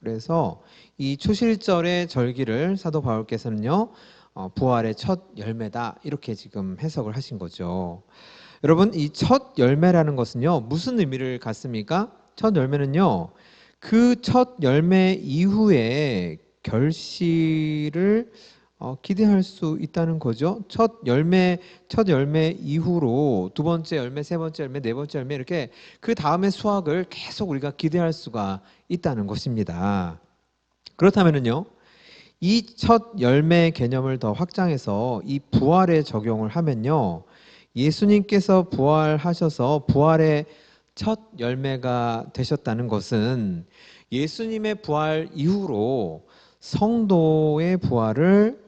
그래서 이 초실절의 절기를 사도 바울께서는요, 부활의 첫 열매다, 이렇게 지금 해석을 하신 거죠. 여러분, 이 첫 열매라는 것은요, 무슨 의미를 갖습니까? 첫 열매는요, 그 첫 열매 이후에 결실을 기대할 수 있다는 거죠. 첫 열매 이후로 두 번째 열매, 세 번째 열매, 네 번째 열매 이렇게 그 다음의 수확을 계속 우리가 기대할 수가 있다는 것입니다. 그렇다면은요, 이 첫 열매 개념을 더 확장해서 이 부활에 적용을 하면요, 예수님께서 부활하셔서 부활의 첫 열매가 되셨다는 것은 예수님의 부활 이후로 성도의 부활을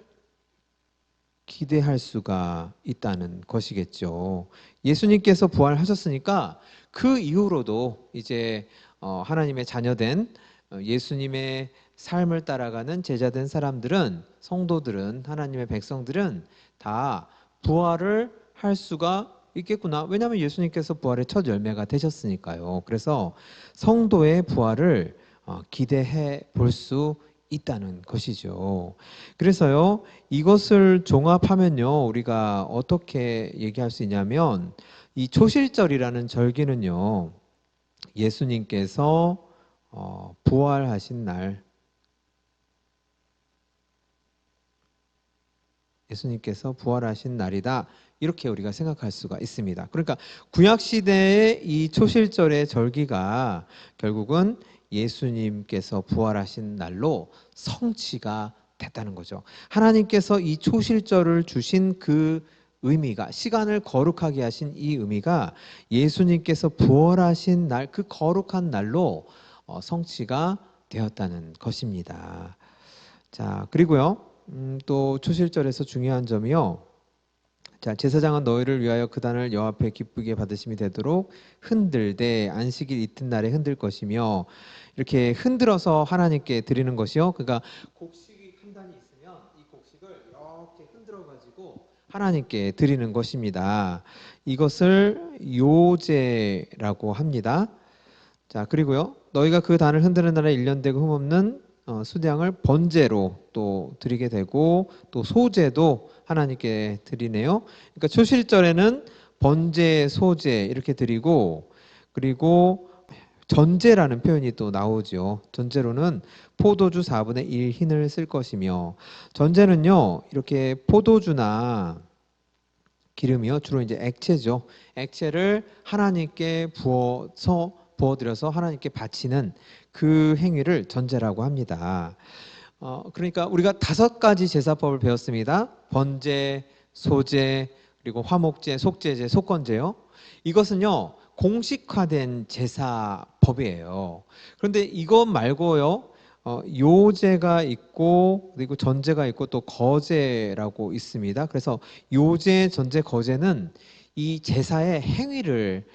기대할 수가 있다는 것이겠죠. 예수님께서 부활하셨으니까 그 이후로도 이제 하나님의 자녀된 예수님의 삶을 따라가는 제자된 사람들은, 성도들은, 하나님의 백성들은 다 부활을 할 수가 있겠구나. 왜냐하면 예수님께서 부활의 첫 열매가 되셨으니까요. 그래서 성도의 부활을 기대해 볼 수 있다는 것이죠. 그래서요, 이것을 종합하면요, 우리가 어떻게 얘기할 수 있냐면, 이 초실절이라는 절기는요, 예수님께서 부활하신 날, 예수님께서 부활하신 날이다, 이렇게 우리가 생각할 수가 있습니다. 그러니까 구약 시대의 이 초실절의 절기가 결국은 예수님께서 부활하신 날로 성취가 됐다는 거죠. 하나님께서 이 초실절을 주신 그 의미가, 시간을 거룩하게 하신 이 의미가 예수님께서 부활하신 날, 그 거룩한 날로 성취가 되었다는 것입니다. 자, 그리고요, 또 초실절에서 중요한 점이요. 자, 제사장은 너희를 위하여 그 단을 여호와 앞에 기쁘게 받으심이 되도록 흔들되 안식일 이튿날에 흔들 것이며, 이렇게 흔들어서 하나님께 드리는 것이요. 그러니까 곡식이 한 단이 있으면 이 곡식을 이렇게 흔들어 가지고 하나님께 드리는 것입니다. 이것을 요제라고 합니다. 자, 그리고요, 너희가 그 단을 흔드는 날에 1년 되고 흠없는 수량을 번제로 또 드리게 되고, 또 소제도 하나님께 드리네요. 그러니까 초실절에는 번제, 소제 이렇게 드리고, 그리고 전제라는 표현이 또 나오죠. 전제로는 포도주 4분의 1 흰을 쓸 것이며, 전제는요, 이렇게 포도주나 기름이요, 주로 이제 액체죠. 액체를 하나님께 부어드려서 하나님께 바치는 그 행위를 전제라고 합니다. 그러니까 우리가 5가지 제사법을 배웠습니다. 번제, 소제, 그리고 화목제, 속제제, 속건제요. 이것은요, 공식화된 제사법이에요. 그런데 이것 말고요, 요제가 있고, 그리고 전제가 있고, 또 거제라고 있습니다. 그래서 요제, 전제, 거제는 이 제사의 행위를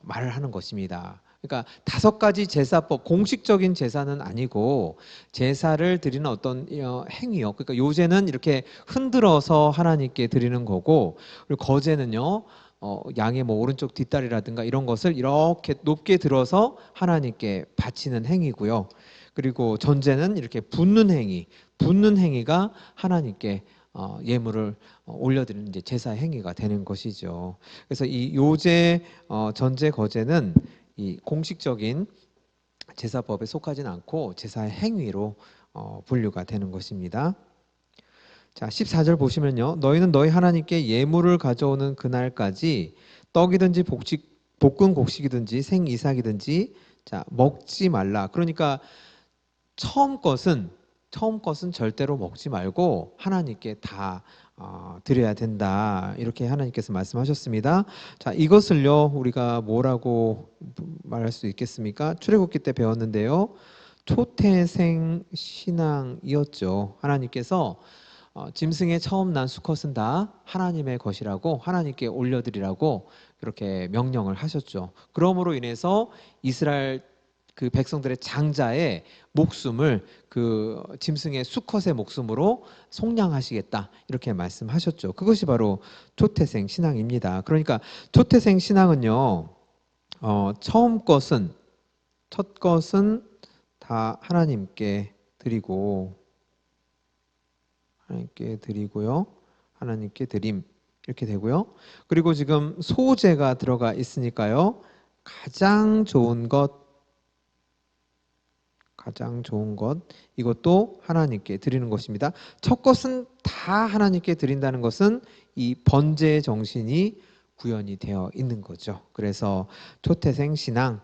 말을 하는 것입니다. 그러니까 5가지 제사법, 공식적인 제사는 아니고 제사를 드리는 어떤 행위요. 그러니까 요제는 이렇게 흔들어서 하나님께 드리는 거고, 그리고 거제는요, 양의 뭐 오른쪽 뒷다리라든가 이런 것을 이렇게 높게 들어서 하나님께 바치는 행위고요. 그리고 전제는 이렇게 붓는 행위, 붓는 행위가 하나님께 예물을 올려드리는 이제 제사 행위가 되는 것이죠. 그래서 이 요제, 전제, 거제는 이 공식적인 제사법에 속하지는 않고 제사의 행위로 분류가 되는 것입니다. 자, 14절 보시면요, 너희는 너희 하나님께 예물을 가져오는 그날까지 떡이든지 볶은 곡식이든지 생이삭이든지 자 먹지 말라. 그러니까 처음 것은 절대로 먹지 말고 하나님께 다 드려야 된다, 이렇게 하나님께서 말씀하셨습니다. 자, 이것을요 우리가 뭐라고 말할 수 있겠습니까? 출애굽기 때 배웠는데요, 초태생 신앙이었죠. 하나님께서 짐승의 처음 난 수컷은 다 하나님의 것이라고, 하나님께 올려드리라고 그렇게 명령을 하셨죠. 그러므로 인해서 이스라엘 그 백성들의 장자의 목숨을 그 짐승의 수컷의 목숨으로 속량하시겠다, 이렇게 말씀하셨죠. 그것이 바로 초태생 신앙입니다. 그러니까 초태생 신앙은요, 첫 것은 다 하나님께 드리고요, 하나님께 드림, 이렇게 되고요. 그리고 지금 소제가 들어가 있으니까요, 가장 좋은 것, 가장 좋은 것, 이것도 하나님께 드리는 것입니다. 첫 것은 다 하나님께 드린다는 것은 이 번제의 정신이 구현이 되어 있는 거죠. 그래서 초태생 신앙,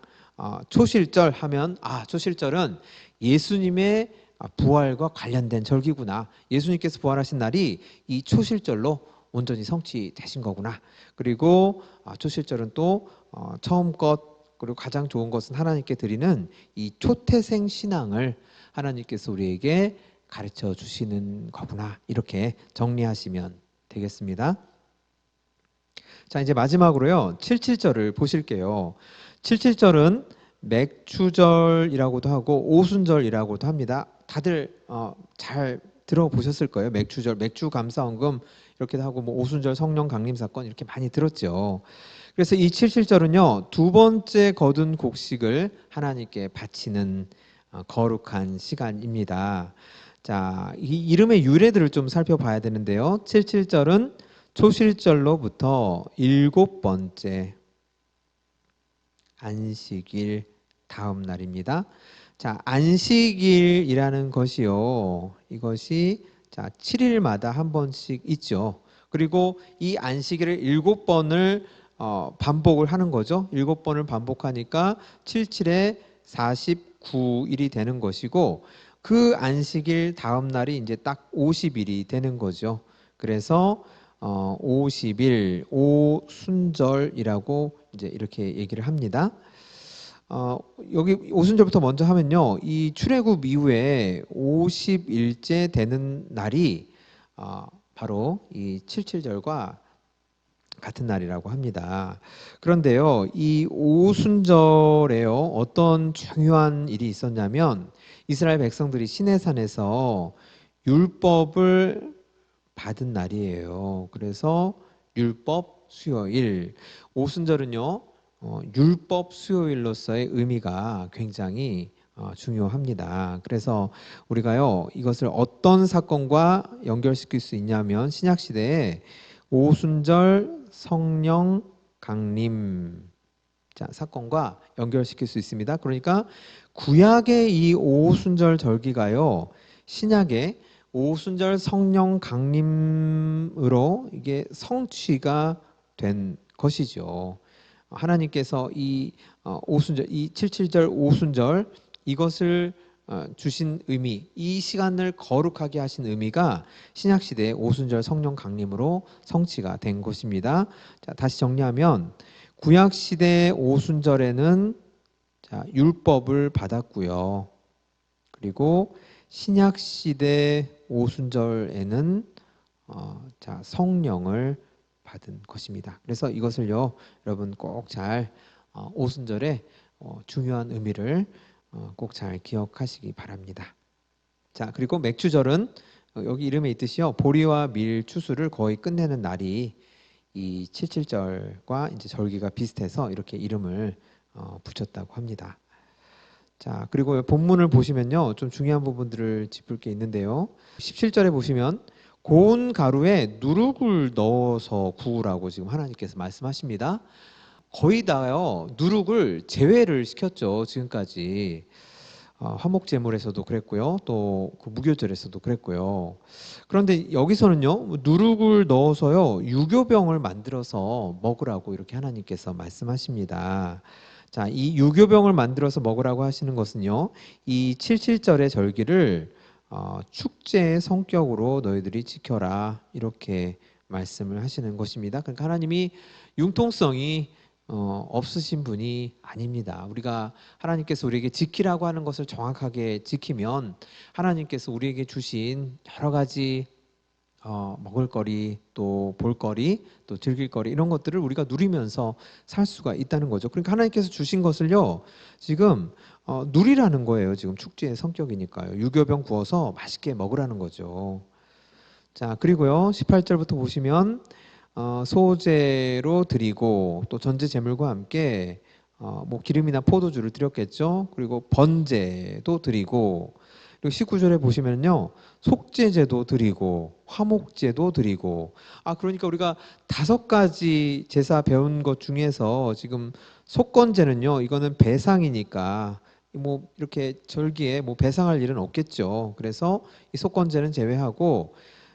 초실절 하면 초실절은 예수님의 부활과 관련된 절기구나. 예수님께서 부활하신 날이 이 초실절로 온전히 성취되신 거구나. 그리고 초실절은 또 처음 것 그리고 가장 좋은 것은 하나님께 드리는 이 초태생 신앙을 하나님께서 우리에게 가르쳐 주시는 거구나. 이렇게 정리하시면 되겠습니다. 자, 이제 마지막으로요. 77절을 보실게요. 77절은 맥추절이라고도 하고 오순절이라고도 합니다. 다들 잘 들어보셨을 거예요. 맥추절, 맥주감사헌금 이렇게도 하고 뭐 오순절 성령 강림 사건 이렇게 많이 들었죠. 그래서 이 77절은요. 두 번째 거둔 곡식을 하나님께 바치는 거룩한 시간입니다. 자, 이 이름의 유래들을 좀 살펴봐야 되는데요. 77절은 초실절로부터 7번째 안식일 다음 날입니다. 자, 안식일이라는 것이요. 이것이 7일마다 한 번씩 있죠. 그리고 이 안식일을 7번을 반복을 하는 거죠. 7번을 반복하니까 77에 49일이 되는 것이고 그 안식일 다음 날이 이제 딱 50일이 되는 거죠. 그래서 50일 오순절이라고 이제 이렇게 얘기를 합니다. 여기 오순절부터 먼저 하면요. 이 출애굽 이후에 50일째 되는 날이 바로 이 77절과 같은 날이라고 합니다. 그런데요. 이 오순절에요. 어떤 중요한 일이 있었냐면 이스라엘 백성들이 시내산에서 율법을 받은 날이에요. 그래서 율법 수요일, 오순절은요. 율법 수요일로서의 의미가 굉장히 중요합니다. 그래서 우리가요. 이것을 어떤 사건과 연결시킬 수 있냐면 신약 시대에 오순절 성령 강림 사건과 연결시킬 수 있습니다. 그러니까 구약의 이 오순절 절기가요. 신약의 오순절 성령 강림으로 이게 성취가 된 것이죠. 하나님께서 이 오순절, 이 77절 오순절 이것을 주신 의미, 이 시간을 거룩하게 하신 의미가 신약 시대의 오순절 성령 강림으로 성취가 된 것입니다. 자, 다시 정리하면 구약 시대 오순절에는 율법을 받았고요. 그리고 신약 시대 오순절에는 성령을 받은 것입니다. 그래서 이것을요, 여러분 꼭 잘 오순절의 중요한 의미를 꼭 잘 기억하시기 바랍니다. 자, 그리고 맥주절은 여기 이름에 있듯이요, 보리와 밀 추수를 거의 끝내는 날이 이 77절과 이제 절기가 비슷해서 이렇게 이름을 붙였다고 합니다. 자, 그리고 본문을 보시면요, 좀 중요한 부분들을 짚을 게 있는데요. 17절에 보시면 고운 가루에 누룩을 넣어서 구우라고 지금 하나님께서 말씀하십니다. 거의 다요, 누룩을 제외를 시켰죠, 지금까지. 화목제물에서도 그랬고요, 또 그 무교절에서도 그랬고요. 그런데 여기서는요, 누룩을 넣어서요, 유교병을 만들어서 먹으라고 이렇게 하나님께서 말씀하십니다. 자, 이 유교병을 만들어서 먹으라고 하시는 것은요, 이 77절의 절기를 축제의 성격으로 너희들이 지켜라 이렇게 말씀을 하시는 것입니다. 그러니까 하나님이 융통성이 없으신 분이 아닙니다. 우리가 하나님께서 우리에게 지키라고 하는 것을 정확하게 지키면 하나님께서 우리에게 주신 여러 가지 먹을거리, 또 볼거리, 또 즐길거리 이런 것들을 우리가 누리면서 살 수가 있다는 거죠. 그러니까 하나님께서 주신 것을요, 지금 누리라는 거예요. 지금 축제의 성격이니까요. 유교병 구워서 맛있게 먹으라는 거죠. 자, 그리고요 18절부터 보시면 소제로 드리고 또 전제 제물과 함께 뭐 기름이나 포도주를 드렸겠죠. 그리고 번제도 드리고, 그리고 19절에 보시면요, 속죄제도 드리고 화목제도 드리고. 그러니까 우리가 5가지 제사 배운 것 중에서 지금 속건제는요, 이거는 배상이니까 뭐 이렇게 절기에 뭐 배상할 일은 없겠죠. 그래서 이 속건제는 제외하고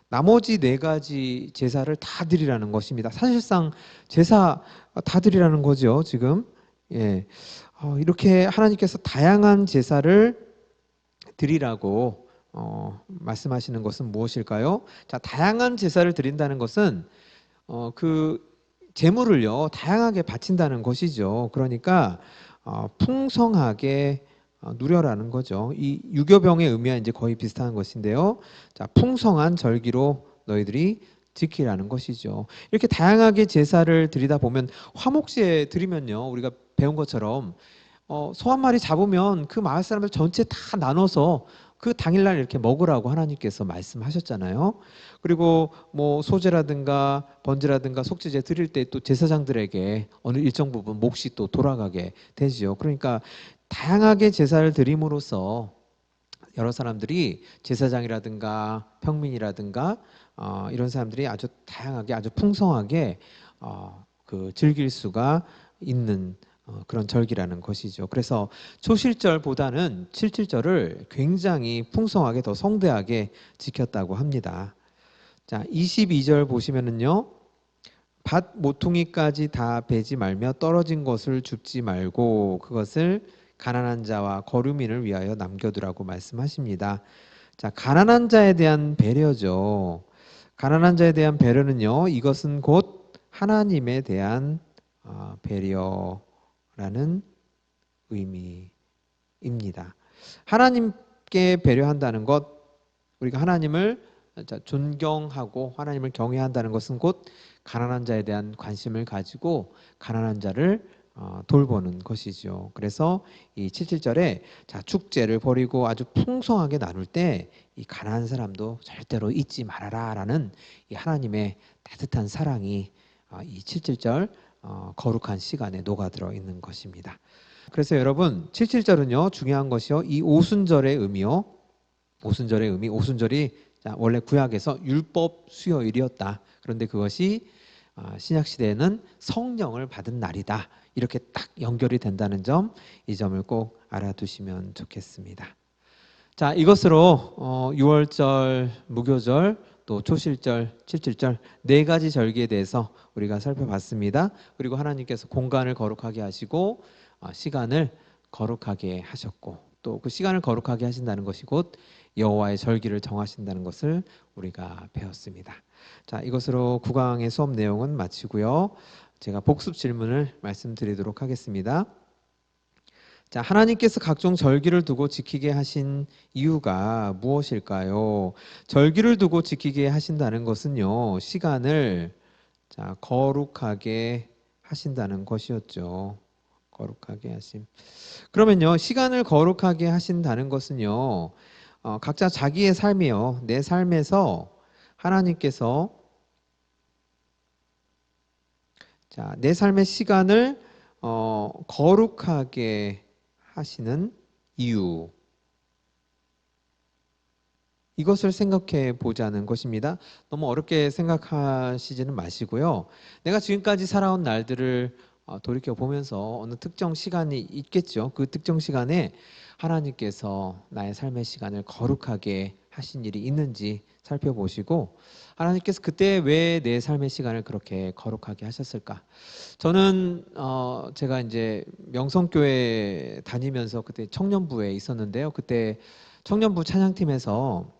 나머지 네 가지 제사를 다 드리라는 것입니다. 사실상 제사 다 드리라는 거죠, 지금. 예. 이렇게 하나님께서 다양한 제사를 드리라고 말씀하시는 것은 무엇일까요? 자, 다양한 제사를 드린다는 것은 그 재물을요 다양하게 바친다는 것이죠. 그러니까 풍성하게 누려라는 거죠. 이 유교병의 의미와 이제 거의 비슷한 것인데요. 자, 풍성한 절기로 너희들이 지키라는 것이죠. 이렇게 다양하게 제사를 드리다 보면 화목제 드리면요 우리가 배운 것처럼 소 한 마리 잡으면 그 마을 사람들 전체 다 나눠서 그 당일날 이렇게 먹으라고 하나님께서 말씀하셨잖아요. 그리고 뭐 소제라든가 번제라든가 속죄제 드릴 때 또 제사장들에게 어느 일정 부분 몫이 또 돌아가게 되죠. 그러니까 다양하게 제사를 드림으로써 여러 사람들이 제사장이라든가 평민이라든가 이런 사람들이 아주 다양하게 아주 풍성하게 그 즐길 수가 있는 그런 절기라는 것이죠. 그래서 초실절보다는 칠칠절을 굉장히 풍성하게 더 성대하게 지켰다고 합니다. 자, 22절 보시면은요. 밭 모퉁이까지 다 베지 말며 떨어진 것을 줍지 말고 그것을 가난한 자와 거류민을 위하여 남겨두라고 말씀하십니다. 자, 가난한 자에 대한 배려죠. 가난한 자에 대한 배려는요. 이것은 곧 하나님에 대한 배려라는 의미입니다. 하나님께 배려한다는 것, 우리가 하나님을 존경하고 하나님을 경외한다는 것은 곧 가난한 자에 대한 관심을 가지고 가난한 자를 돌보는 것이죠. 그래서 이 77절에 자, 축제를 벌이고 아주 풍성하게 나눌 때 이 가난한 사람도 절대로 잊지 말아라라는 이 하나님의 따뜻한 사랑이 이 77절 거룩한 시간에 녹아들어 있는 것입니다. 그래서 여러분 77절은요 중요한 것이요 이 오순절의 의미요. 오순절의 의미, 오순절이 원래 구약에서 율법 수요일이었다. 그런데 그것이 신약 시대에는 성령을 받은 날이다. 이렇게 딱 연결이 된다는 점, 이 점을 꼭 알아두시면 좋겠습니다. 자, 이것으로 6월절, 무교절, 또 초실절, 칠칠절 네 가지 절기에 대해서 우리가 살펴봤습니다. 그리고 하나님께서 공간을 거룩하게 하시고 시간을 거룩하게 하셨고 또 그 시간을 거룩하게 하신다는 것이 곧 여호와의 절기를 정하신다는 것을 우리가 배웠습니다. 자, 이것으로 9강의 수업 내용은 마치고요. 제가 복습 질문을 말씀드리도록 하겠습니다. 자, 하나님께서 각종 절기를 두고 지키게 하신 이유가 무엇일까요? 절기를 두고 지키게 하신다는 것은요, 시간을 거룩하게 하신다는 것이었죠. 거룩하게 하심. 그러면요, 시간을 거룩하게 하신다는 것은요, 각자 자기의 삶이요, 내 삶에서 하나님께서 내 삶의 시간을 거룩하게 하시는 이유, 이것을 생각해 보자는 것입니다. 너무 어렵게 생각하시지는 마시고요. 내가 지금까지 살아온 날들을 돌이켜 보면서 어느 특정 시간이 있겠죠. 그 특정 시간에 하나님께서 나의 삶의 시간을 거룩하게 하신 일이 있는지 살펴보시고 하나님께서 그때 왜 내 삶의 시간을 그렇게 거룩하게 하셨을까? 저는 제가 이제 명성교회 다니면서 그때 청년부에 있었는데요. 그때 청년부 찬양팀에서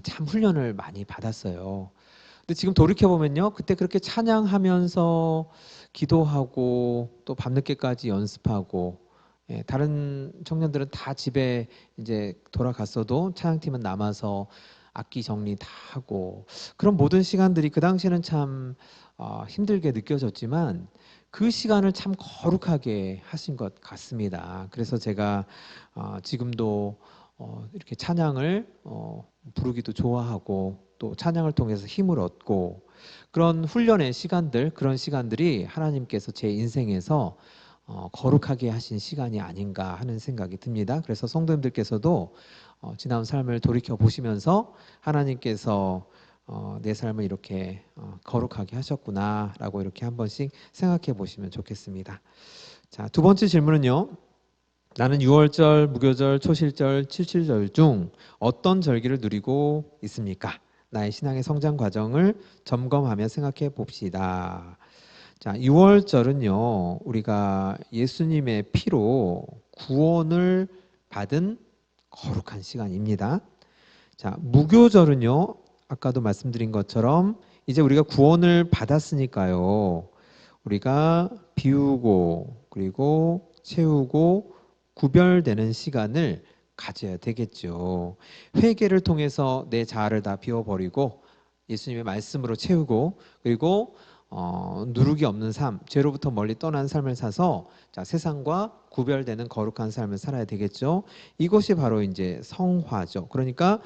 참 훈련을 많이 받았어요. 근데 지금 돌이켜 보면요, 그때 그렇게 찬양하면서 기도하고 또 밤늦게까지 연습하고, 다른 청년들은 다 집에 이제 돌아갔어도 찬양팀은 남아서 악기 정리 다 하고 그런 모든 시간들이 그 당시에는 참 힘들게 느껴졌지만 그 시간을 참 거룩하게 하신 것 같습니다. 그래서 제가 지금도 이렇게 찬양을 부르기도 좋아하고 또 찬양을 통해서 힘을 얻고 그런 훈련의 시간들, 그런 시간들이 하나님께서 제 인생에서 거룩하게 하신 시간이 아닌가 하는 생각이 듭니다. 그래서 성도님들께서도 지난 삶을 돌이켜 보시면서 하나님께서 내 삶을 이렇게 거룩하게 하셨구나라고 이렇게 한 번씩 생각해 보시면 좋겠습니다. 자, 두 번째 질문은요. 나는 유월절, 무교절, 초실절, 칠칠절 중 어떤 절기를 누리고 있습니까? 나의 신앙의 성장 과정을 점검하며 생각해 봅시다. 자, 유월절은요, 우리가 예수님의 피로 구원을 받은 거룩한 시간입니다. 자, 무교절은요, 아까도 말씀드린 것처럼 이제 우리가 구원을 받았으니까요, 우리가 비우고 그리고 채우고 구별되는 시간을 가져야 되겠죠. 회개를 통해서 내 자아를 다 비워버리고 예수님의 말씀으로 채우고 그리고 누룩이 없는 삶, 죄로부터 멀리 떠난 삶을 사서 자, 세상과 구별되는 거룩한 삶을 살아야 되겠죠. 이것이 바로 이제 성화죠. 그러니까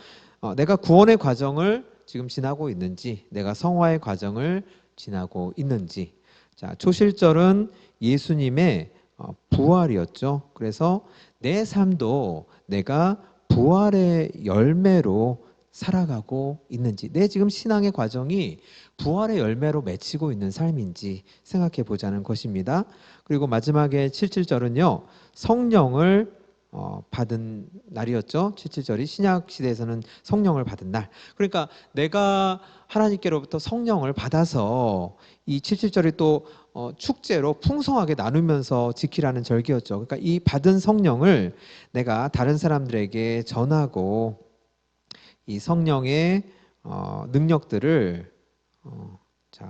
내가 구원의 과정을 지금 지나고 있는지, 내가 성화의 과정을 지나고 있는지. 자, 초실절은 예수님의 부활이었죠. 그래서 내 삶도 내가 부활의 열매로 살아가고 있는지, 내 지금 신앙의 과정이 부활의 열매로 맺히고 있는 삶인지 생각해 보자는 것입니다. 그리고 마지막에 칠칠절은요, 성령을 받은 날이었죠. 칠칠절이 신약 시대에서는 성령을 받은 날. 그러니까 내가 하나님께로부터 성령을 받아서 이 칠칠절이 또 축제로 풍성하게 나누면서 지키라는 절기였죠. 그러니까 이 받은 성령을 내가 다른 사람들에게 전하고 이 성령의 능력들을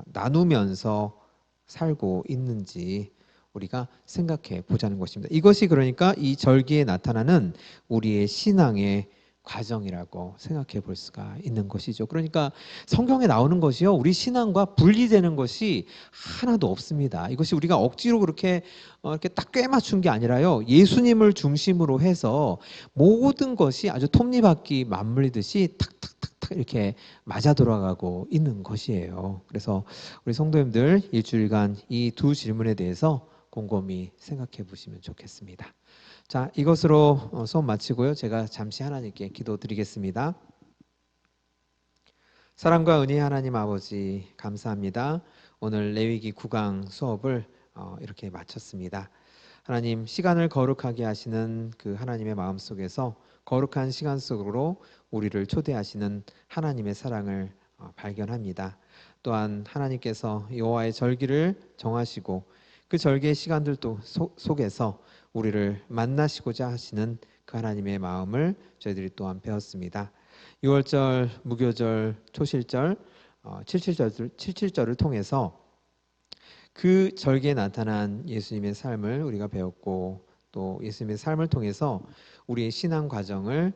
나누면서 살고 있는지 우리가 생각해 보자는 것입니다. 이것이 그러니까 이 절기에 나타나는 우리의 신앙의 과정이라고 생각해 볼 수가 있는 것이죠. 그러니까 성경에 나오는 것이요, 우리 신앙과 분리되는 것이 하나도 없습니다. 이것이 우리가 억지로 그렇게 이렇게 딱 꿰맞춘 게 아니라요, 예수님을 중심으로 해서 모든 것이 아주 톱니바퀴 맞물리듯이 탁탁탁탁 이렇게 맞아 돌아가고 있는 것이에요. 그래서 우리 성도님들 일주일간 이 두 질문에 대해서 곰곰이 생각해 보시면 좋겠습니다. 자, 이것으로 수업 마치고요. 제가 잠시 하나님께 기도드리겠습니다. 사랑과 은혜의 하나님 아버지 감사합니다. 오늘 레위기 9강 수업을 이렇게 마쳤습니다. 하나님, 시간을 거룩하게 하시는 그 하나님의 마음 속에서 거룩한 시간 속으로 우리를 초대하시는 하나님의 사랑을 발견합니다. 또한 하나님께서 여호와의 절기를 정하시고 그 절기의 시간들도 속에서 우리를 만나시고자 하시는 그 하나님의 마음을 저희들이 또한 배웠습니다. 6월절, 무교절, 초실절, 칠칠절을 통해서 그 절기에 나타난 예수님의 삶을 우리가 배웠고 또 예수님의 삶을 통해서 우리의 신앙 과정을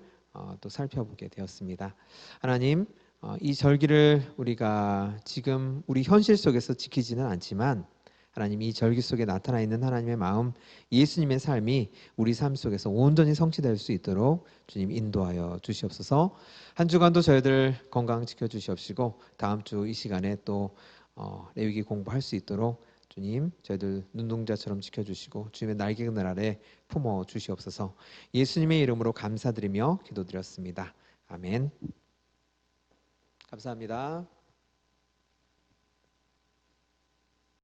또 살펴보게 되었습니다. 하나님, 이 절기를 우리가 지금 우리 현실 속에서 지키지는 않지만 하나님, 이 절기 속에 나타나 있는 하나님의 마음, 예수님의 삶이 우리 삶 속에서 온전히 성취될 수 있도록 주님 인도하여 주시옵소서. 한 주간도 저희들 건강 지켜주시옵시고 다음 주 이 시간에 또 레위기 공부할 수 있도록 주님 저희들 눈동자처럼 지켜주시고 주님의 날개 그늘 아래 품어 주시옵소서. 예수님의 이름으로 감사드리며 기도드렸습니다. 아멘. 감사합니다.